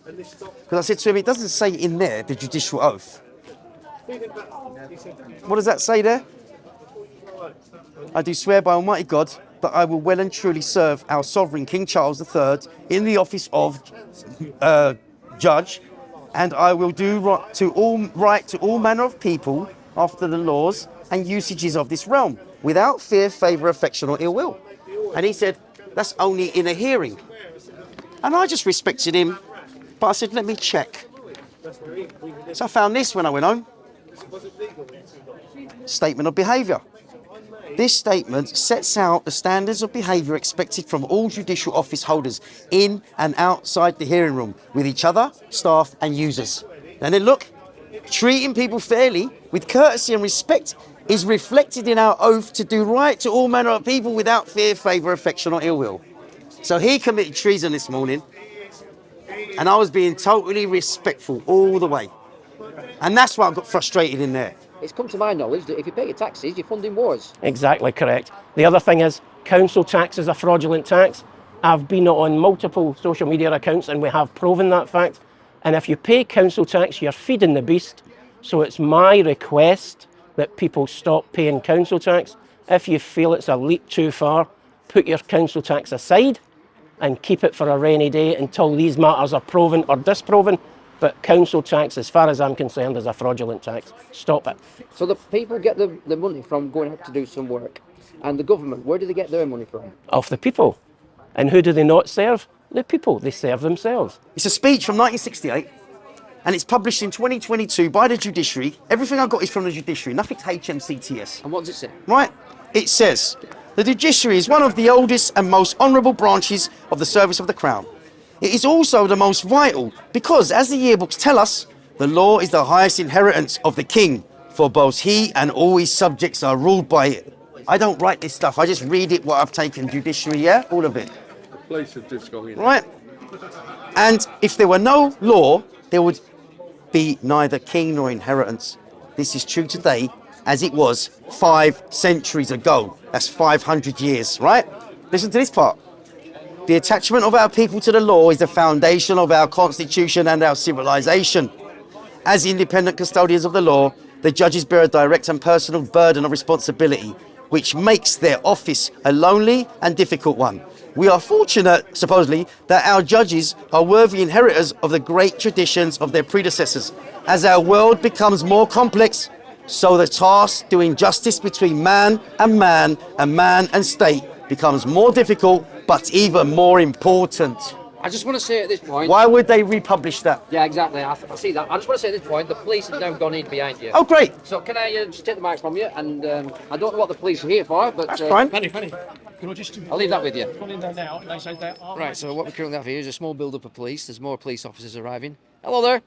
Because I said to him, it doesn't say in there the judicial oath. What does that say there? I do swear by Almighty God that I will well and truly serve our sovereign King Charles III in the office of judge, and I will do right to all manner of people after the laws and usages of this realm, without fear, favour, affection, or ill will. And he said, that's only in a hearing. And I just respected him. But I said, let me check. So I found this when I went home. Statement of behaviour. This statement sets out the standards of behaviour expected from all judicial office holders in and outside the hearing room with each other, staff and users. And then look, treating people fairly with courtesy and respect is reflected in our oath to do right to all manner of people without fear, favour, affection or ill will. So he committed treason this morning. And I was being totally respectful all the way. And that's why I got frustrated in there. It's come to my knowledge that if you pay your taxes, you're funding wars. Exactly correct. The other thing is, council tax is a fraudulent tax. I've been on multiple social media accounts and we have proven that fact. And if you pay council tax, you're feeding the beast. So it's my request that people stop paying council tax. If you feel it's a leap too far, put your council tax aside and keep it for a rainy day until these matters are proven or disproven. But council tax, as far as I'm concerned, is a fraudulent tax. Stop it. So the people get the money from going out to do some work. And the government, where do they get their money from? Off the people. And who do they not serve? The people. They serve themselves. It's a speech from 1968, and it's published in 2022 by the Judiciary. Everything I got is from the Judiciary, nothing's HMCTS. And what does it say? Right? It says, the Judiciary is one of the oldest and most honourable branches of the service of the Crown. It is also the most vital because, as the yearbooks tell us, the law is the highest inheritance of the King, for both he and all his subjects are ruled by it. I don't write this stuff, I just read it, what I've taken, Judiciary, yeah? All of it. The police have just gone in. Right? And if there were no law, there would be neither king nor inheritance. This is true today as it was 5 centuries ago. That's 500 years, right? Listen to this part. The attachment of our people to the law is the foundation of our constitution and our civilization. As independent custodians of the law, the judges bear a direct and personal burden of responsibility, which makes their office a lonely and difficult one. We are fortunate, supposedly, that our judges are worthy inheritors of the great traditions of their predecessors. As our world becomes more complex, so the task doing justice between man and man and state becomes more difficult, but even more important. I just want to say at this point... Why would they republish that? Yeah, exactly. I see that. I just want to say at this point, the police have now gone in behind you. Oh, great. So can I just take the mic from you? And I don't know what the police are here for, but... That's fine. Penny, can I just... I'll leave that with you. Gone in there now, they say that... Right, so what we currently have here is a small build-up of police. There's more police officers arriving. Hello there.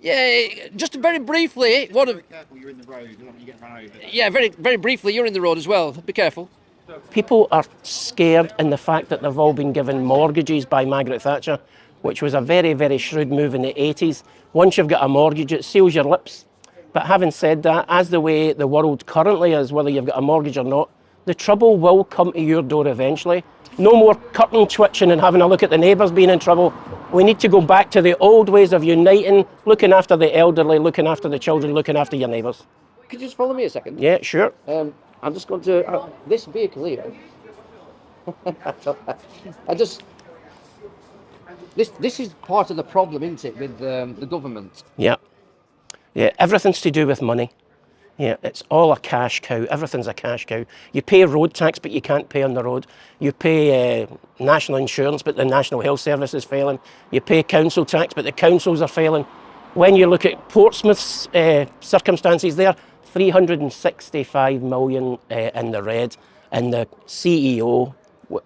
Yeah, just very briefly... Be careful, you're in the road, you get run over. Yeah, very, very briefly, you're in the road as well. Be careful. People are scared in the fact that they've all been given mortgages by Margaret Thatcher, which was a very, very shrewd move in the 80s. Once you've got a mortgage, it seals your lips. But having said that, as the way the world currently is, whether you've got a mortgage or not, the trouble will come to your door eventually. No more curtain twitching and having a look at the neighbours being in trouble. We need to go back to the old ways of uniting, looking after the elderly, looking after the children, looking after your neighbours. Could you just follow me a second? Yeah, sure. I'm just going to... this vehicle here... This is part of the problem, isn't it, with the government? Yeah. Yeah, everything's to do with money. Yeah, it's all a cash cow. Everything's a cash cow. You pay road tax, but you can't pay on the road. You pay national insurance, but the National Health Service is failing. You pay council tax, but the councils are failing. When you look at Portsmouth's circumstances there, 365 million in the red, and the CEO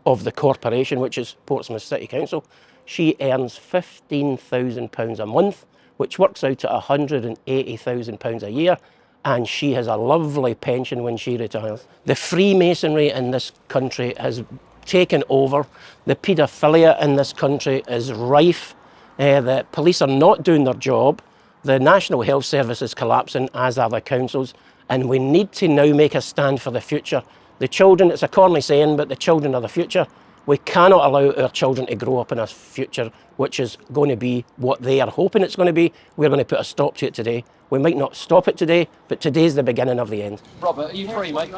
of the corporation, which is Portsmouth City Council, she earns £15,000 a month, which works out at £180,000 a year, and she has a lovely pension when she retires. The Freemasonry in this country has taken over. The paedophilia in this country is rife. The police are not doing their job. The National Health Service is collapsing, as are the councils, and we need to now make a stand for the future. The children, it's a corny saying, but the children are the future. We cannot allow our children to grow up in a future which is going to be what they are hoping it's going to be. We're going to put a stop to it today. We might not stop it today, but today's the beginning of the end. Robert, are you free, mate?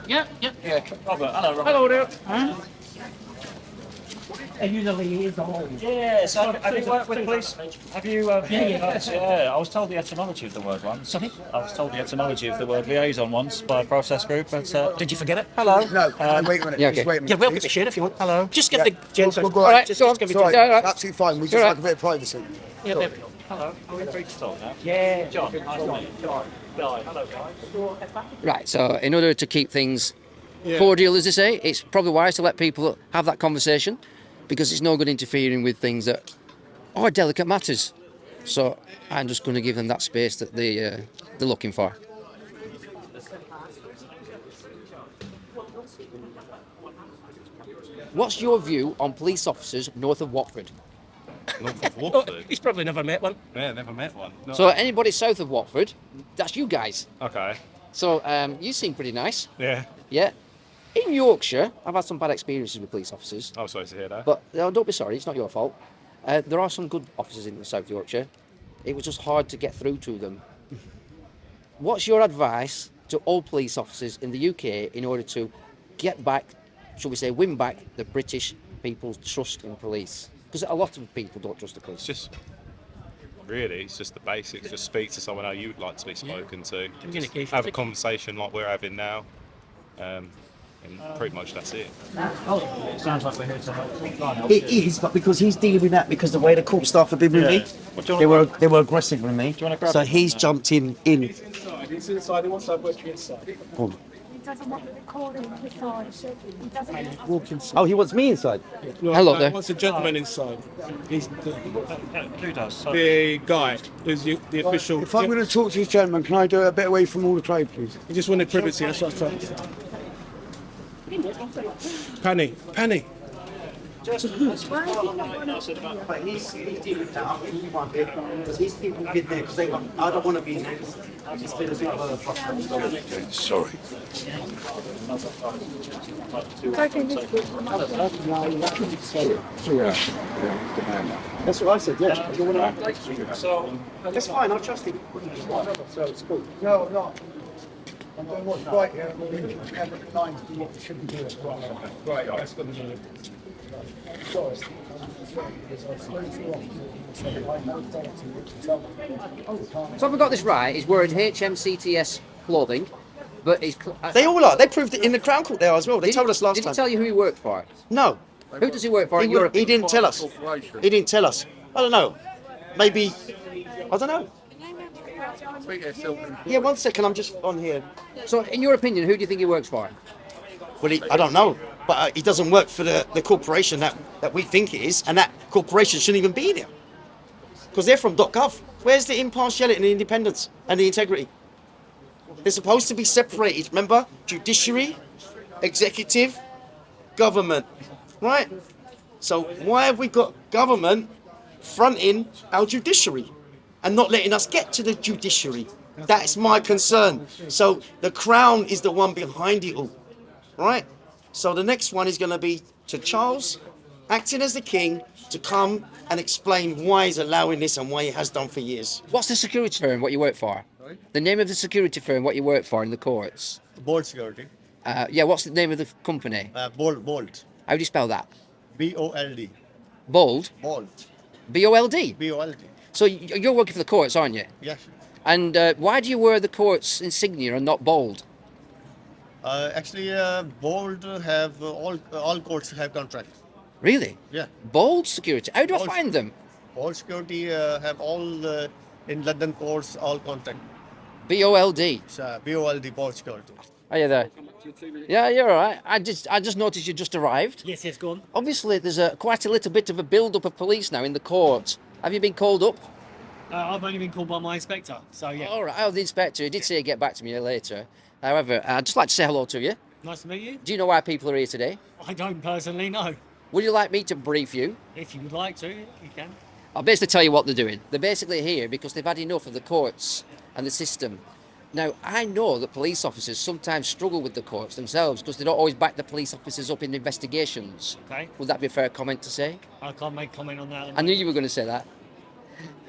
Yeah. Robert, hello there. Huh? Are you the liaison? Yes, have you worked with police? Have you? Yeah. I was told the etymology of the word once. Sorry? I was told the etymology of the word liaison once by a process group, but... Did you forget it? Hello. No, wait a minute. Yeah, okay. Just wait a minute. You're welcome to share if you want. Hello. Just give the gents... We'll go All on. right, Just go on. give it Sorry, to Yeah, all right. absolutely fine. We just All right. like a bit of privacy. Yeah, there we go. Hello. Are we free to talk now? Yeah. John. Guy. Hello, guy. Right, so in order to keep things cordial, as they say, it's probably wise to let people have that conversation, because it's no good interfering with things that are delicate matters. So I'm just going to give them that space that they're looking for. What's your view on police officers north of Watford? North of Watford? He's probably never met one. Yeah, never met one. No. So anybody south of Watford, that's you guys. Okay. So you seem pretty nice. Yeah. Yeah. In Yorkshire, I've had some bad experiences with police officers. I'm sorry to hear that. But don't be sorry, it's not your fault. There are some good officers in South Yorkshire. It was just hard to get through to them. What's your advice to all police officers in the UK in order to get back, shall we say, win back the British people's trust in police? Because a lot of people don't trust the police. It's just the basics. Just speak to someone how you'd like to be spoken to. Communication. Just have a conversation like we're having now. And pretty much that's it. Sounds like we're here to help. It is, but because he's dealing with that, because the way the court staff have been with me, they were aggressive with me. So he's jumped in. He's inside, he wants to have working inside. He doesn't want the recording inside. He doesn't Walk inside. Oh, he wants me inside. Hello there. He wants a gentleman inside. He's Who does? the guy, who's the official. If I'm going to talk to this gentleman, can I do it a bit away from all the trade, please? He just wanted privacy, that's what I'm saying. Penny. But he's dealing with that. I think he might be, because these people have been there, because I don't want to be in there. It's been a bit of a frustration. Sorry. That's what I said, yeah. So, that's fine, I'll trust him. So it's cool. No. I'm doing what's right here. I'm going to have the lines do what we shouldn't do. Right, that's good to know. So if I got this right, he's wearing HMCTS clothing, but he's... They all are. They proved it in the Crown Court there as well. They told us last time. Did he tell you who he worked for? No. Who does he work for in He Europe? didn't tell us. He didn't tell us. I don't know. Maybe, I don't know. Yeah, 1 second, I'm just on here. So in your opinion, who do you think he works for? Well, I don't know. But he doesn't work for the corporation that we think it is, and that corporation shouldn't even be there. Because they're from .gov. Where's the impartiality and the independence and the integrity? They're supposed to be separated, remember? Judiciary, executive, government, right? So why have we got government fronting our judiciary and not letting us get to the judiciary? That's my concern. So the Crown is the one behind it all, right? So the next one is going to be to Charles, acting as the king, to come and explain why he's allowing this and why he has done for years. What's the security firm, what you work for? Sorry? The name of the security firm, what you work for in the courts? Bold Security. Yeah, what's the name of the company? Bold. How do you spell that? B-O-L-D. Bold? Bold. B-O-L-D? B-O-L-D. So you're working for the courts, aren't you? Yes. And why do you wear the court's insignia and not bold? Actually, bold have all courts have contract. Really? Yeah. Bold security. How do I Bold- find them? All security have all in London courts all contract. BOLD. BOLD bold security. Are you there? Yeah, you're all right. I just noticed you just arrived. Yes, go on. Obviously, there's quite a little bit of a build-up of police now in the court. Have you been called up? I've only been called by my inspector, so yeah. All right. Oh, the inspector. He did say he'd get back to me later. However, I'd just like to say hello to you. Nice to meet you. Do you know why people are here today? I don't personally know. Would you like me to brief you? If you would like to, you can. I'll basically tell you what they're doing. They're basically here because they've had enough of the courts and the system. Now, I know that police officers sometimes struggle with the courts themselves because they don't always back the police officers up in investigations. Okay. Would that be a fair comment to say? I can't make comment on that. I knew you were going to say that.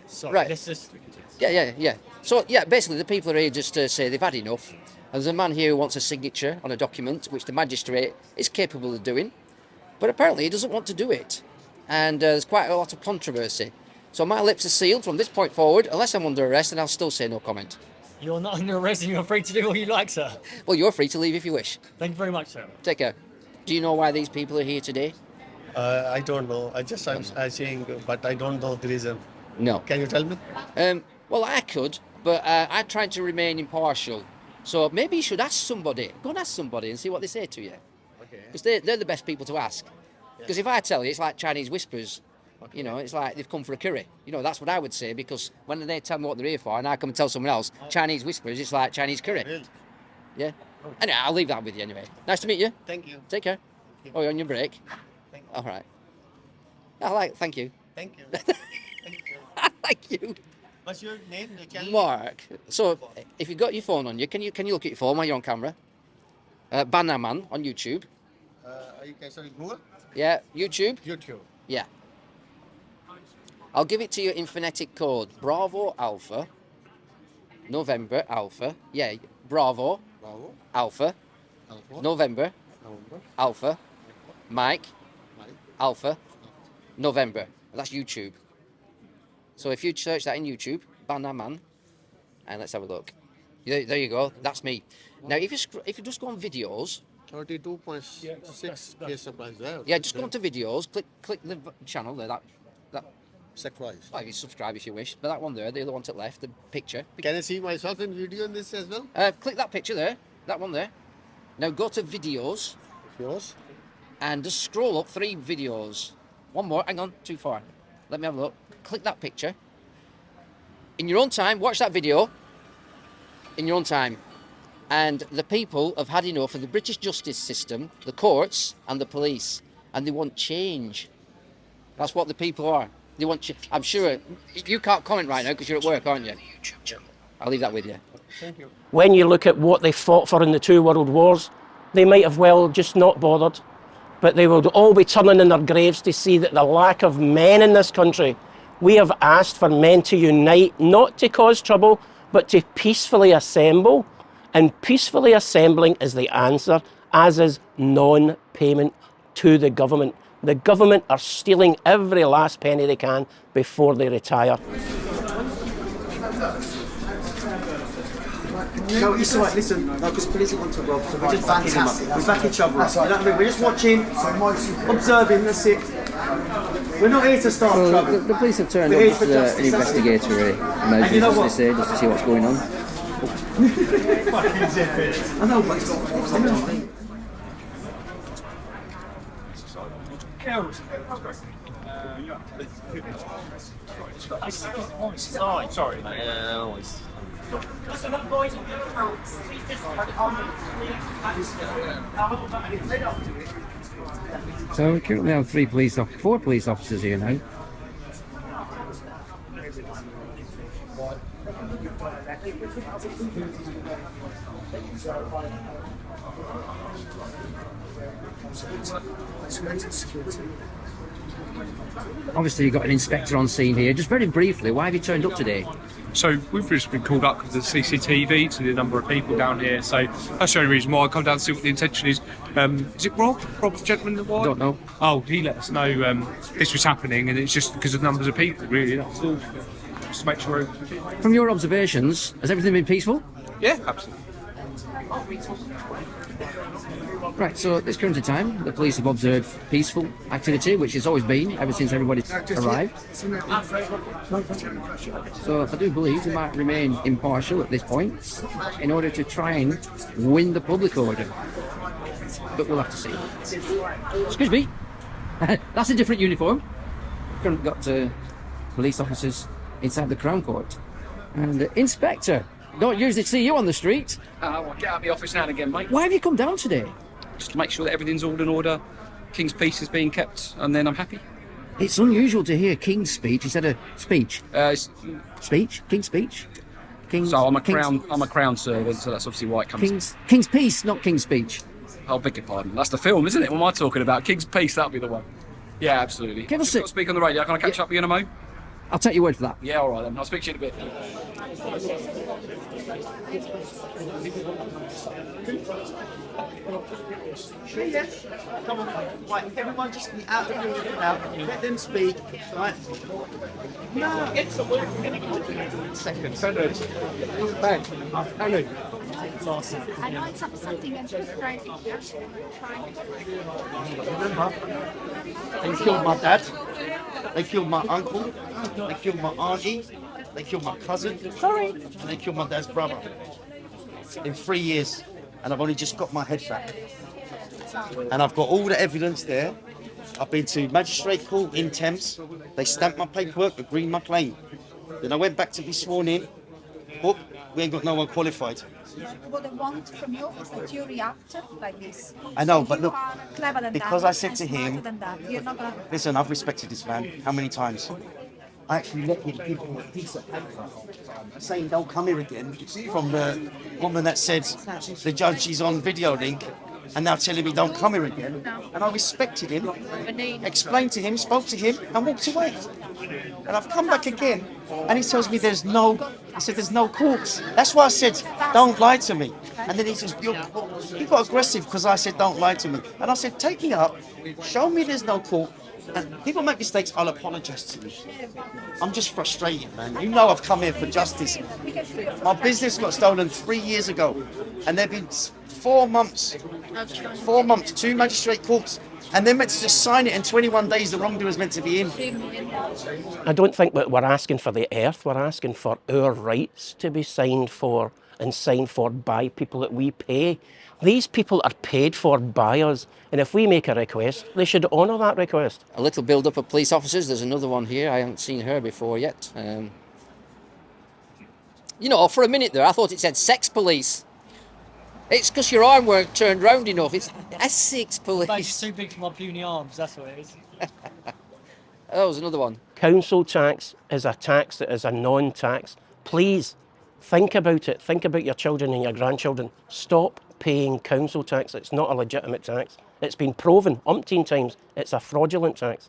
Sorry, Right. let's just... Yeah. So, yeah, basically the people are here just to say they've had enough. And there's a man here who wants a signature on a document, which the magistrate is capable of doing. But apparently he doesn't want to do it. And there's quite a lot of controversy. So my lips are sealed from this point forward, unless I'm under arrest, and I'll still say no comment. You're not under arrest and you're free to do what you like, sir. Well, you're free to leave if you wish. Thank you very much, sir. Take care. Do you know why these people are here today? I don't know. I'm saying, but I don't know the reason. No. Can you tell me? Well, I could, but I tried to remain impartial. So maybe you should ask somebody. Go and ask somebody and see what they say to you. Okay. Because they're the best people to ask. Because if I tell you, it's like Chinese whispers. You know, it's like they've come for a curry. You know, that's what I would say, because when they tell me what they're here for and I come and tell someone else, Chinese whispers, it's like Chinese curry. Really? Yeah. Anyway, I'll leave that with you anyway. Nice to meet you. Thank you. Take care. Oh, you're on your break? Thank you. All right. Thank you. Thank you. Thank you. What's your name? The channel? Mark. So, if you've got your phone on you, can you look at your phone while you're on camera? Banaman on YouTube. You can sorry, Google? Yeah, YouTube. YouTube. Yeah. I'll give it to you in phonetic code. Bravo Alpha. November Alpha. Yeah, Bravo. Bravo. Alpha. Alpha. November. November. Alpha. Mike. Mike. Alpha. November. That's YouTube. So if you search that in YouTube, Banaman, and let's have a look. There you go. That's me. Now, if you just go on videos. 32.6 K supplies there. Yeah, just go onto videos. Click the channel there. That. Sacrifice. Well, you subscribe if you wish. But that one there, the other one to the left, the picture. Can I see myself in video in this as well? Click that picture there. That one there. Now go to videos. Videos. And just scroll up 3 videos. One more. Hang on, too far. Let me have a look. Click that picture. In your own time, watch that video. In your own time. And the people have had enough of the British justice system, the courts, and the police. And they want change. That's what the people are. They want. I'm sure you can't comment right now because you're at work, aren't you? I'll leave that with you. Thank you. When you look at what they fought for in the 2 world wars, they might have well just not bothered. But they would all be turning in their graves to see that the lack of men in this country. We have asked for men to unite, not to cause trouble, but to peacefully assemble. And peacefully assembling is the answer, as is non-payment to the government. The government are stealing every last penny they can before they retire. No, it's all right, listen, no, because police want to rob, so we're just backing him up. We back each other up. You know what I mean? We're just watching, observing, that's it. We're not here to start trouble. The police have turned up We're here for as an justice, that's it. investigatory And you know emergency, what? as they say, just to see what's going on. I know, but it's Sorry. So we currently have 4 police officers here now. Obviously you've got an inspector on scene here. Just very briefly, why have you turned up today? So we've just been called up because of the CCTV to the number of people down here. So that's the only reason why I come down to see what the intention is. Is it Rob? Rob's the gentleman that was? Don't know. Oh, he let us know this was happening, and it's just because of numbers of people, really. That's all. just to make sure. From your observations, has everything been peaceful? Yeah, absolutely. Right, so at this current time, the police have observed peaceful activity, which has always been ever since everybody arrived. So I do believe they might remain impartial at this point in order to try and win the public order. But we'll have to see. Excuse me, that's a different uniform. We've got police officers inside the Crown Court. And Inspector, don't usually see you on the street. Well, get out of the office now and again, mate. Why have you come down today? Just to make sure that everything's all in order, King's peace is being kept, and then I'm happy. It's unusual to hear King's speech instead of speech. Speech? King's speech? King's, so I'm a crown servant, so that's obviously why it comes. King's peace, not King's speech. Oh, beg your pardon. That's the film, isn't it? What am I talking about? King's peace, that'll be the one. Yeah, absolutely. Give us a speak on the radio. Can I catch up with you in a mo? I'll take your word for that. Yeah, all right then. I'll speak to you in a bit. Come on, right, everyone just be out of the room now. Let them speak, right? No, get some work. Second, back. Hang I know it's something and she's trying to Remember, they killed my dad, they killed my uncle, they killed my auntie, they killed my cousin, and they killed my dad's brother. In 3 years, and I've only just got my head back. And I've got all the evidence there. I've been to magistrate court in Thames. They stamped my paperwork, agreed my claim. Then I went back to be sworn in. Oh, we ain't got no one qualified. What I want from you is that you react like this. I know, but look, Clever than because that, I said to and smarter him, than that. You're not gonna... listen, I've respected this man. How many times? I actually let him give me a piece of paper saying don't come here again from the woman that said the judge is on video link and now telling me don't come here again. And I respected him, explained to him, spoke to him and walked away. And I've come back again and he tells me there's no courts. That's why I said don't lie to me. And then he says, he got aggressive because I said don't lie to me. And I said take me up, show me there's no court. And people make mistakes, I'll apologise to you. I'm just frustrated, man. You know I've come here for justice. My business got stolen 3 years ago. And there have been 4 months, 2 magistrate courts. And they're meant to just sign it in 21 days, the wrongdoer's meant to be in. I don't think that we're asking for the earth, we're asking for our rights to be signed for and signed for by people that we pay. These people are paid for by us, and if we make a request, they should honour that request. A little build-up of police officers. There's another one here. I haven't seen her before yet. You know, for a minute there, I thought it said sex police. It's because your arm weren't turned round enough. It's Essex police. It's too big for my puny arms, that's what it is. Oh, there's another one. Council tax is a tax that is a non-tax. Please, think about it. Think about your children and your grandchildren. Stop paying council tax. It's not a legitimate tax. It's been proven umpteen times. It's a fraudulent tax.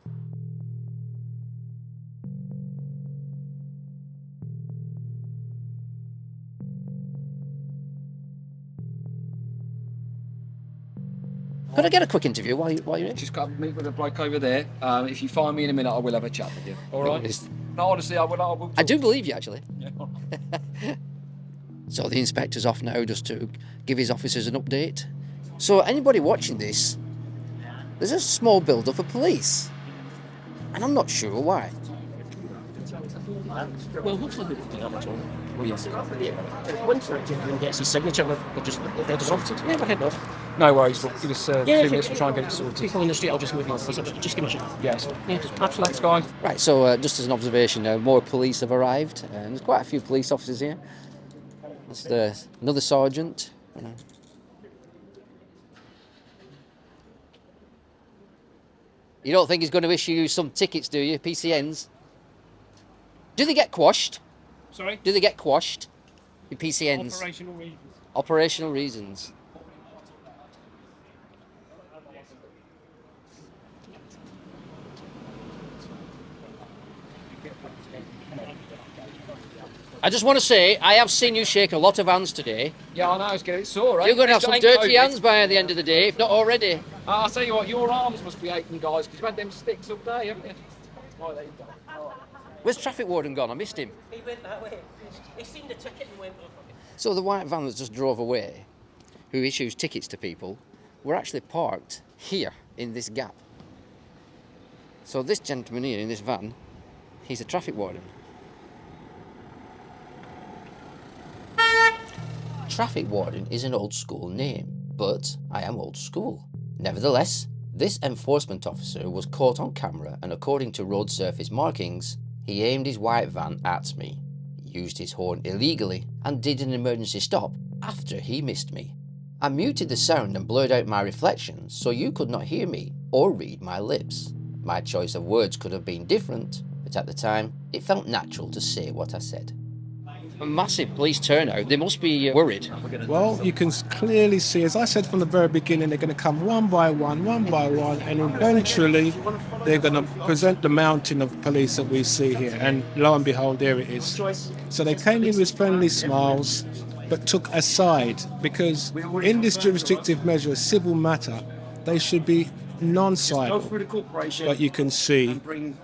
Could I get a quick interview while you're in? Just got to meet with a bloke over there. If you find me in a minute, I will have a chat with you. All right? No, honestly, I will. I do believe you, actually. Yeah. So the inspector's off now just to give his officers an update. So anybody watching this, there's a small build-up of police. And I'm not sure why. Well, hopefully they don't at all. Oh, yes. Once everyone gets his signature, they're dissolved. Never head off. No worries, we'll give us 2 minutes, we'll try and get it sorted. People in the street, I'll just move on. Just give me a shout. Yes. Yeah, absolutely. Thanks, guys. Right, so just as an observation now, more police have arrived. And there's quite a few police officers here. That's another sergeant. You don't think he's going to issue you some tickets, do you? PCNs? Do they get quashed? Sorry? Do they get quashed? The PCNs? Operational reasons. Operational reasons. I just want to say, I have seen you shake a lot of hands today. Yeah, I know, it's getting sore, right? You're going to have some dirty hands by the end of the day, if not already. I'll tell you what, your arms must be aching, guys, because you've had them sticks all day, haven't you? Right, there you go. All right. Where's traffic warden gone? I missed him. He went that way. He seen the ticket and went. So the white van that just drove away, who issues tickets to people, were actually parked here in this gap. So this gentleman here in this van, he's a traffic warden. Traffic warden is an old school name, but I am old school. Nevertheless, this enforcement officer was caught on camera, and according to road surface markings, he aimed his white van at me, used his horn illegally, and did an emergency stop after he missed me. I muted the sound and blurred out my reflections so you could not hear me or read my lips. My choice of words could have been different, but at the time, it felt natural to say what I said. A massive police turnout. They must be worried. Well, you can clearly see, as I said from the very beginning, they're going to come one by one, and eventually they're going to present the mountain of police that we see here. And lo and behold, there it is. So they came in with friendly smiles, but took a side, because in this jurisdictive measure, a civil matter, they should be non-sidal. But you can see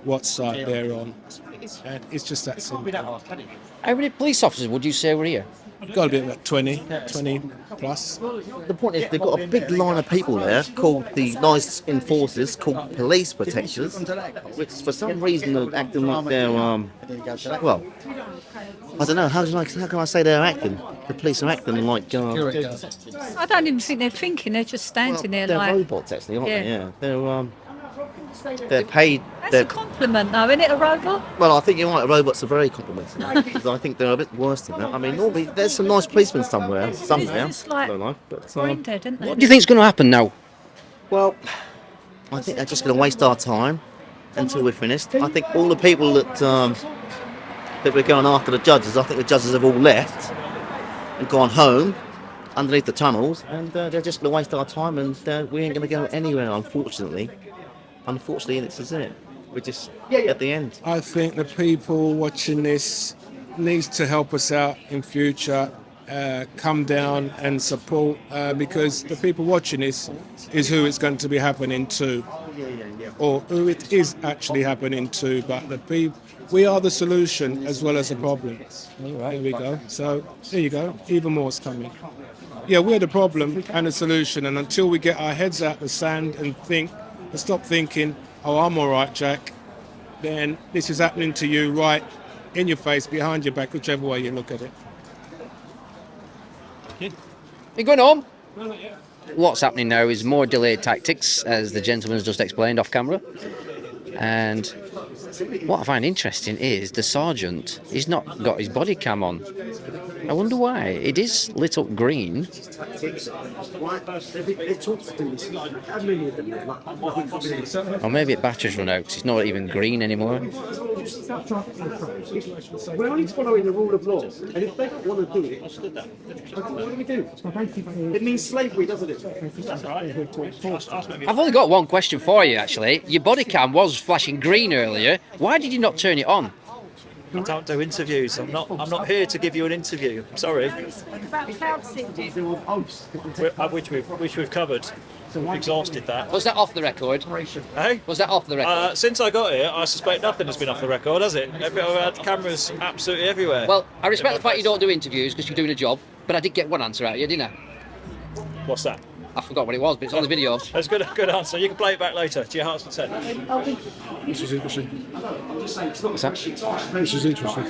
what side they're on. And it's just that simple. How many police officers would you say were here? Got to be about 20 plus. The point is, they've got a big line of people there called the nice enforcers, called police protectors, which for some reason are acting like they're, well, I don't know, how can I say they're acting? The police are acting like... I don't even think they're thinking, they're just standing there they're like... robots, actually, aren't they? Yeah. They're paid... That's a compliment, though, isn't it, a robot? Well, I think you're right, robots are very complimentary, because I think they're a bit worse than that. I mean, normally, there's some nice policemen somewhere. It's like brain dead, isn't it? What do you think's going to happen now? Well, I think they're just going to waste our time until we're finished. I think all the people that we're going after, the judges, I think the judges have all left and gone home underneath the tunnels, and they're just going to waste our time, and we ain't going to go anywhere, unfortunately. Unfortunately, this is it. We're just at the end. I think the people watching this needs to help us out in future, come down and support, because the people watching this is who it's going to be happening to, or who it is actually happening to, but we are the solution as well as the problem. There we go. So there you go. Even more is coming. Yeah, we're the problem and the solution, and until we get our heads out the sand and stop thinking, oh, I'm all right, Jack, then this is happening to you right in your face, behind your back, whichever way you look at it. You going home? What's happening now is more delayed tactics, as the gentleman's just explained off camera. And what I find interesting is the sergeant, he's not got his body cam on. I wonder why. It is lit up green. Or maybe it batteries run out because it's not even green anymore. We're only following the rule of law, and if they don't want to do it, what do we do? It means slavery, doesn't it? I've only got one question for you, actually. Your body cam was flashing green earlier. Why did you not turn it on? I don't do interviews. I'm not here to give you an interview. Sorry. Which we've covered. We've exhausted that. Was that off the record? Hey? Was that off the record? Since I got here, I suspect nothing has been off the record, has it? I've had cameras absolutely everywhere. Well, I respect the fact you don't do interviews because you're doing a job, but I did get one answer out of you, didn't I? What's that? I forgot what it was, but it's on the video. That's a good answer. You can play it back later to your heart's content. This is interesting. What's that? This is interesting.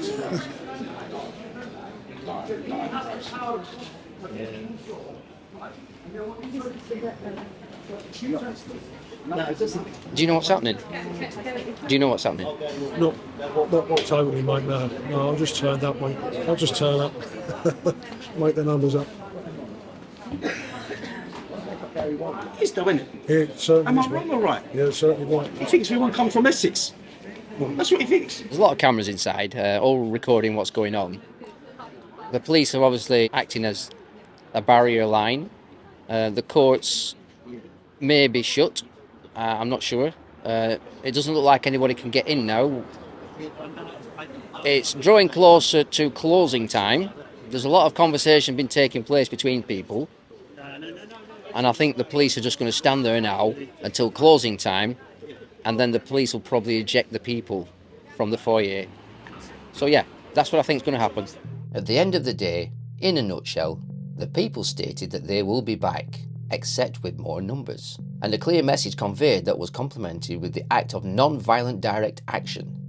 Do you know what's happening? Do you know what's happening? No, not what's happening, mate. No, I'll just turn that way. I'll just turn up. Make the numbers up. It's though, isn't it? It certainly Am I is, wrong mate. or right? Yeah, certainly right. He thinks we want to come from Essex. That's what he thinks. There's a lot of cameras inside, all recording what's going on. The police are obviously acting as a barrier line. The courts may be shut. I'm not sure. It doesn't look like anybody can get in now. It's drawing closer to closing time. There's a lot of conversation been taking place between people. And I think the police are just going to stand there now until closing time, and then the police will probably eject the people from the foyer. So yeah, that's what I think is going to happen. At the end of the day, in a nutshell, the people stated that they will be back, except with more numbers, and a clear message conveyed that was complemented with the act of non-violent direct action.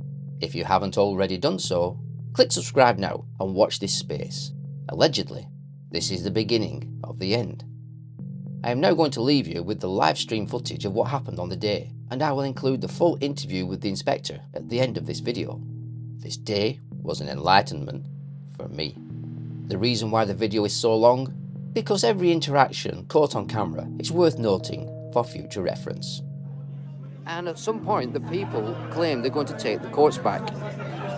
If you haven't already done so, click subscribe now and watch this space. Allegedly, this is the beginning of the end. I am now going to leave you with the live stream footage of what happened on the day, and I will include the full interview with the inspector at the end of this video. This day was an enlightenment for me. The reason why the video is so long? Because every interaction caught on camera is worth noting for future reference. And at some point, the people claim they're going to take the courts back.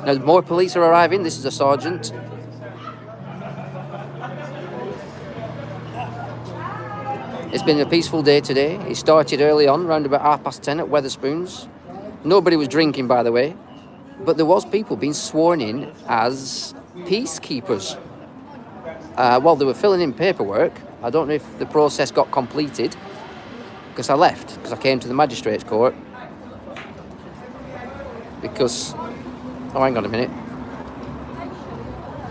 Now, more police are arriving. This is a sergeant. It's been a peaceful day today. It started early on, around about 10:30 at Wetherspoons. Nobody was drinking, by the way, but there was people being sworn in as peacekeepers. While they were filling in paperwork, I don't know if the process got completed, because I left, because I came to the Magistrates Court. Because, oh, hang on a minute.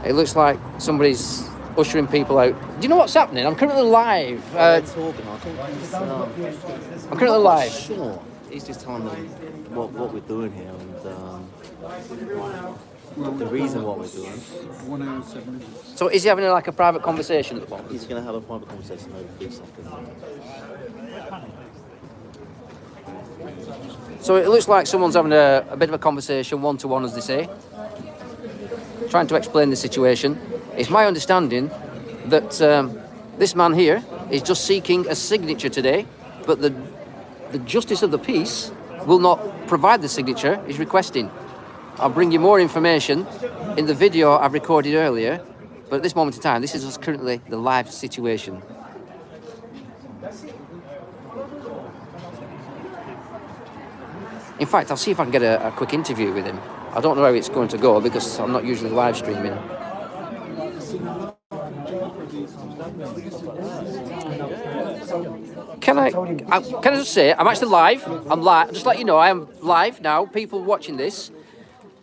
It looks like somebody's ushering people out. Do you know what's happening? I'm currently live. I'm currently live. Sure. He's just telling them what we're doing here and the reason what we're doing. 1 hour, 7 minutes. So is he having like a private conversation at the moment? He's going to have a private conversation over police something. So it looks like someone's having a bit of a conversation, one-to-one, as they say, trying to explain the situation. It's my understanding that this man here is just seeking a signature today, but the Justice of the Peace will not provide the signature he's requesting. I'll bring you more information in the video I've recorded earlier, but at this moment in time, this is just currently the live situation. In fact, I'll see if I can get a quick interview with him. I don't know how it's going to go because I'm not usually live streaming. Can I just say, I'm actually live. I'm live. Just let you know, I am live now. People watching this.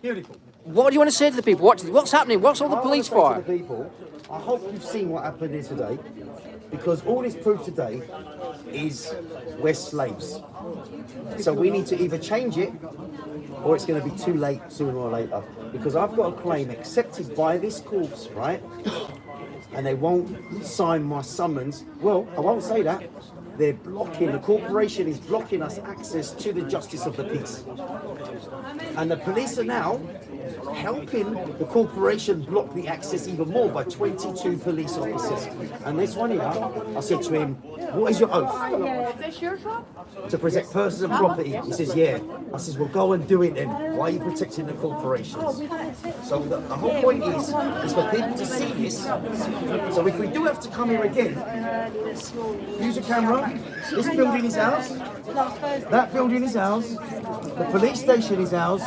Beautiful. What do you want to say to the people? What's happening? What's all the police for? I hope you've seen what happened here today, because all this proof today is we're slaves. So we need to either change it, or it's going to be too late sooner or later. Because I've got a claim accepted by this court, right? And they won't sign my summons. Well, I won't say that. They're blocking, the corporation is blocking us access to the Justice of the Peace. And the police are now helping the corporation block the access even more by 22 police officers. And this one here, I said to him, what is your oath? To protect persons and property. He says, yeah. I says, well, go and do it then. Why are you protecting the corporations? So the whole point is for people to see this. So if we do have to come here again, use a camera. This building is ours. That building is ours. The police station is ours.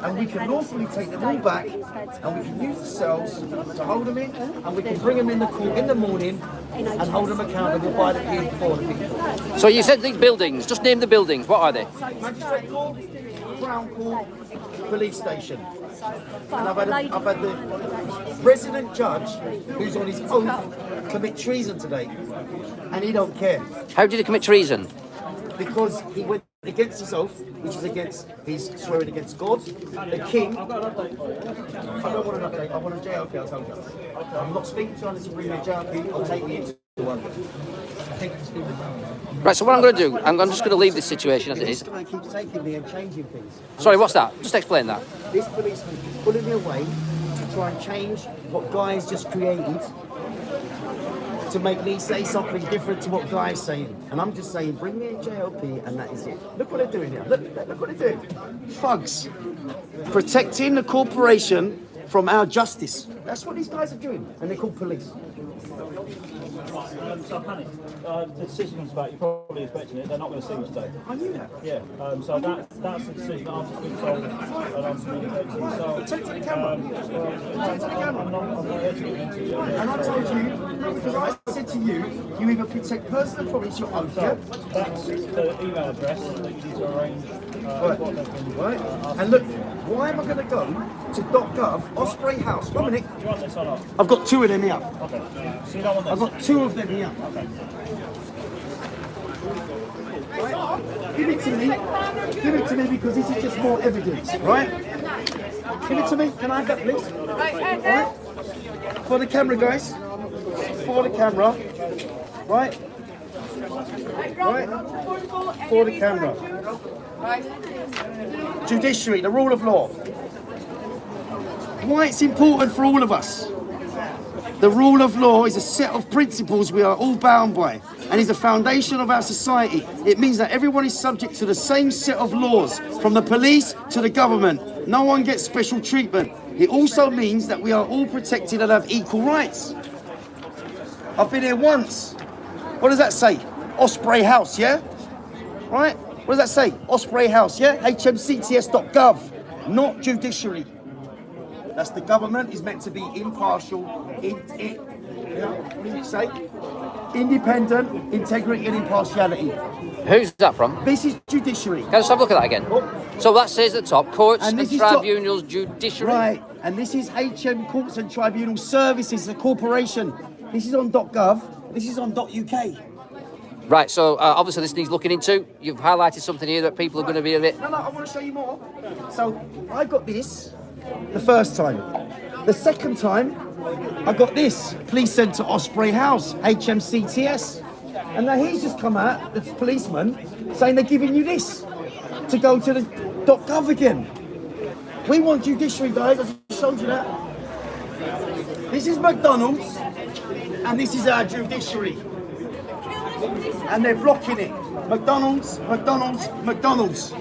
And we can lawfully take them all back, and we can use the cells to hold them in, and we can bring them in the court in the morning and hold them accountable by the people for the people. So you said these buildings, just name the buildings, what are they? Magistrate Court, Crown Court, Police Station. And I've had the resident judge, who's on his oath, commit treason today, and he don't care. How did he commit treason? Because he went against his oath, which is against his swearing against God, the King. I don't want an update. I want a JLP. I'll tell you. I'm not speaking to you unless you bring me a JLP. I'll take you into one. Right. So what I'm going to do, I'm just going to leave this situation as it is. This guy keeps taking me and changing things. Sorry, what's that? Just explain that. This policeman keeps pulling me away to try and change what Guy's just created, to make me say something different to what Guy's saying. And I'm just saying, bring me a JLP and that is it. Look what they're doing here. Look what they're doing. Thugs. Protecting the corporation from our justice. That's what these guys are doing. And they're called police. So panic. The decision was about, you're probably expecting it, they're not going to see us today. I knew that. Yeah, so that's the decision that I've just been told and I'm communicating. So, take to the camera. Take to the camera. I'm not here to get into you. And I told you, because I said to to you, you either protect personal property, it's your oath, yeah? That's the email address that you need to arrange. Right. And look, why am I going to go to .gov, Osprey House? 1 minute. Do you want this or not? I've got 2 of them here. Okay. So you don't want this? I've got 2 of them here. Okay. Right. Give it to me. Give it to me because this is just more evidence, right? Give it to me. Can I have that, please? Right. For the camera, guys. For the camera. Right. Right. For the camera. Judiciary, the rule of law. Why it's important for all of us. The rule of law is a set of principles we are all bound by and is the foundation of our society. It means that everyone is subject to the same set of laws, from the police to the government. No one gets special treatment. It also means that we are all protected and have equal rights. I've been here once. What does that say? Osprey House, yeah? Right? What does that say? Osprey House, yeah? hmcts.gov, not judiciary. That's the government is meant to be impartial. What does it say? Independent, integrity and impartiality. Who's that from? This is judiciary. Can I just have a look at that again? So that says at the top, Courts and Tribunals Judiciary. Right, and this is HM Courts and Tribunals Services, the corporation. This is on .gov, this is on .uk. Right, so obviously this needs looking into. You've highlighted something here that people are going to be a bit... No, I want to show you more. So, I got this the first time. The second time, I got this. Police sent to Osprey House, HMCTS. And now he's just come out, the policeman, saying they're giving you this to go to the .gov again. We want judiciary, guys. I just showed you that. This is McDonald's, and this is our judiciary. And they're blocking it. McDonald's, McDonald's, McDonald's.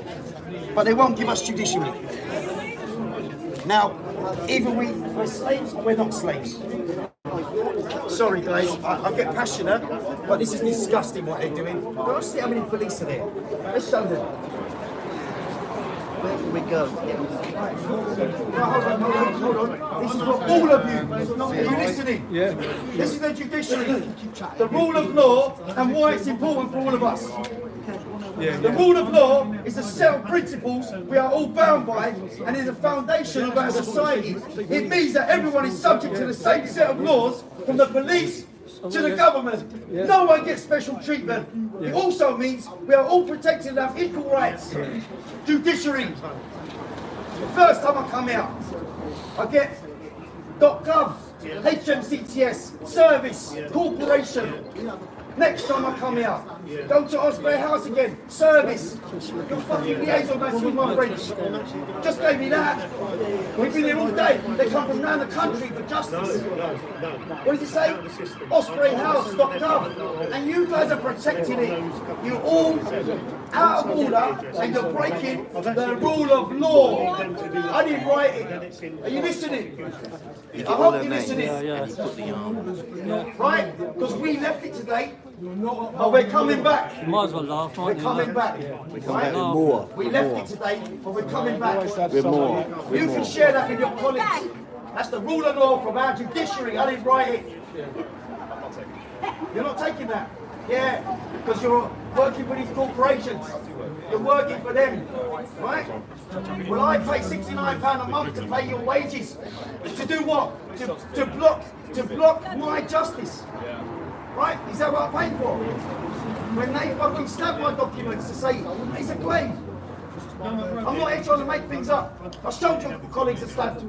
But they won't give us judiciary. Now, either we're slaves or we're not slaves. Sorry guys, I get passionate, but this is disgusting what they're doing. Go see how many police are there. Let's show them. Where can we go? Hold on. This is for all of you. Are you listening? Yeah. This is the judiciary. The rule of law and why it's important for all of us. The rule of law is a set of principles we are all bound by and is the foundation of our society. It means that everyone is subject to the same set of laws, from the police to the government. No one gets special treatment. It also means we are all protected and have equal rights. Judiciary. The first time I come out, I get .gov, HMCTS, service, corporation. Next time I come out, go to Osprey House again, service. Your fucking liaison man, excuse my French. Just gave me that. We've been here all day. They come from around the country for justice. What does it say? Osprey House, .gov. And you guys are protecting it. You're all out of order and you're breaking the rule of law. I didn't write it. Are you listening? I hope you're listening. Right? Because we left it today. Oh, we're coming back. You might as well laugh, We're coming back. We're coming back with more. We left it today, but we're coming back. With more. You can share that with your colleagues. That's the rule of law from our judiciary. I didn't write it. You're not taking that? Yeah, because you're working for these corporations. You're working for them, right? Well, I pay £69 a month to pay your wages. To do what? To block my justice. Right? Is that what I paid for? When they fucking stamp my documents to say it's a claim. I'm not here trying to make things up. I showed you the colleagues that stamped.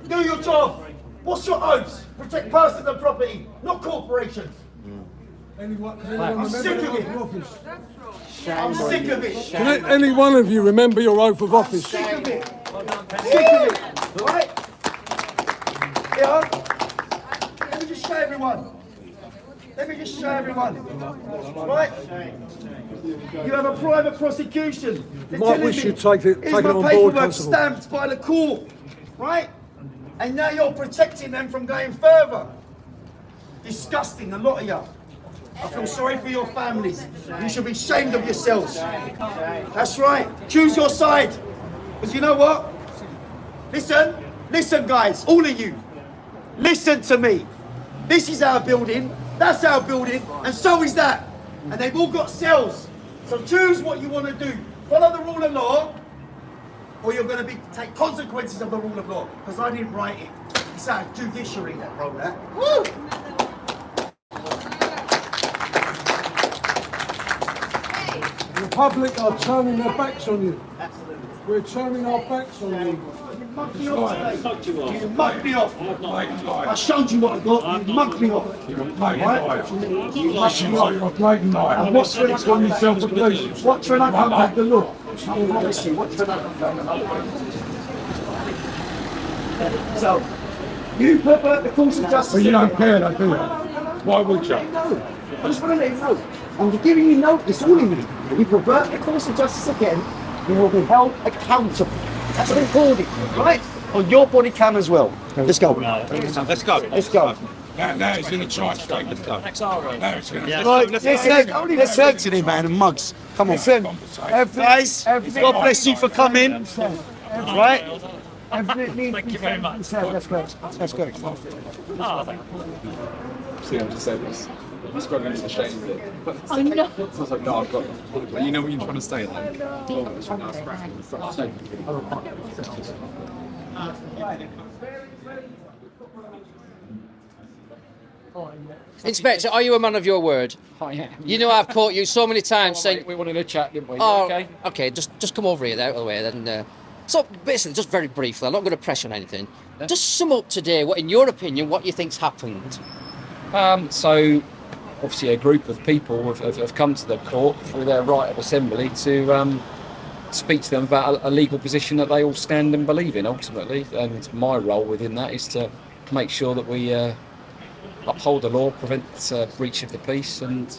Do your job. What's your oaths? Protect persons and property, not corporations. I'm sick of it. I'm sick of it. Can any one of you remember your oath of office? Sick of it. Sick of it. Right? Yeah? Let me just show everyone. Right? You have a private prosecution. You might wish you'd take it on board, paperwork Constable. stamped by the court. Right? And now you're protecting them from going further. Disgusting, a lot of you. I feel sorry for your families. You should be ashamed of yourselves. That's right. Choose your side. Because you know what? Listen guys, all of you. Listen to me. This is our building, that's our building, and so is that. And they've all got cells. So choose what you want to do. Follow the rule of law, or you're going to take consequences of the rule of law. Because I didn't write it. It's our judiciary that wrote that. Woo! The public are turning their backs on you. We're turning our backs on you. You mugged me off. I showed you what I got. You mugged me off. You're a blatant You're a blatant liar. And what's when it's on yourself to do? Watch when I come back the law. Honestly, watch when I come back. So, you pervert the course of justice. But you don't care, though, do you? Why would you? No. I just want to let you know. I'm giving you notice, all of you. If you pervert the course of justice again, you will be held accountable. That's recorded, right? On your body cam as well. Let's go. Let's go. Let's go. Now it's going to try to stay. Let's go. Now it's going to Right, let's turn to them, man, and mugs. Come on. Guys, God bless you for coming. Right? Thank you very much. Let's go. Let's go. Oh, thank you. See, I just said this. I'm struggling to change it. I know. So I was like, no, I've got it. You know what you're trying to say, like. Inspector, are you a man of your word? I am. You know I've caught you so many times saying... We wanted to chat, didn't we? Oh, Okay. okay, just come over here, out of the way then. So basically, just very briefly, I'm not going to press on anything. Just sum up today, what, in your opinion, what you think's happened? So, obviously, a group of people have come to the court through their right of assembly to speak to them about a legal position that they all stand and believe in, ultimately. And my role within that is to make sure that we uphold the law, prevent breach of the peace, and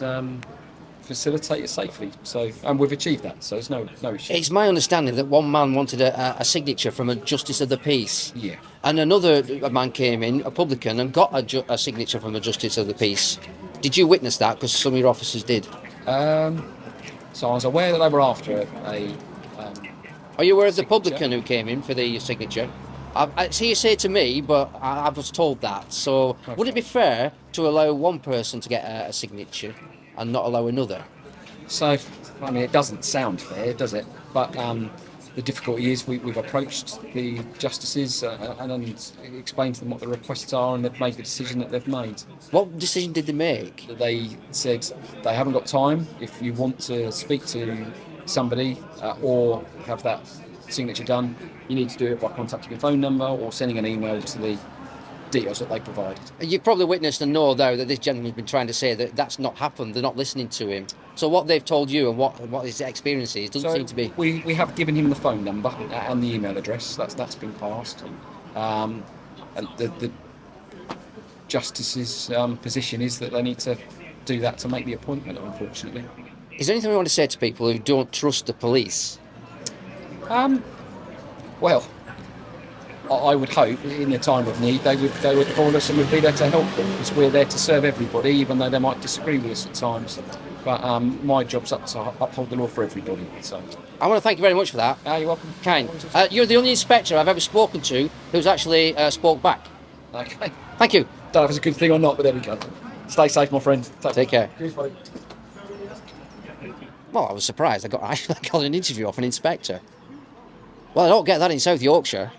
facilitate it safely. So, and we've achieved that. So, there's no issue. It's my understanding that one man wanted a signature from a justice of the peace. Yeah. And another man came in, a publican, and got a signature from a justice of the peace. Did you witness that? Because some of your officers did. So I was aware that they were after a. Are you aware of the publican who came in for the signature? I see you say to me, but I was told that. So Okay. would it be fair to allow one person to get a signature and not allow another? So, I mean, it doesn't sound fair, does it? But the difficulty is we've approached the justices and explained to them what the requests are, and they've made the decision that they've made. What decision did they make? They said they haven't got time. If you want to speak to somebody or have that signature done, you need to do it by contacting a phone number or sending an email to the details that they provided. You've probably witnessed and know, though, that this gentleman's been trying to say that that's not happened. They're not listening to him. So what they've told you and what his experience is doesn't seem to be... We have given him the phone number and the email address. That's been passed. And the justice's position is that they need to do that to make the appointment, unfortunately. Is there anything we want to say to people who don't trust the police? Well, I would hope in a time of need they would call us and we'd be there to help them, because we're there to serve everybody, even though they might disagree with us at times. But my job's up to uphold the law for everybody. So I want to thank you very much for that. You're welcome. Kind. You're the only inspector I've ever spoken to who's actually spoke back. Okay. Thank you. Don't know if it's a good thing or not, but there we go. Stay safe, my friend. Take care. Cheers, buddy. Well, I was surprised. I got an interview off an inspector. Well, I don't get that in South Yorkshire.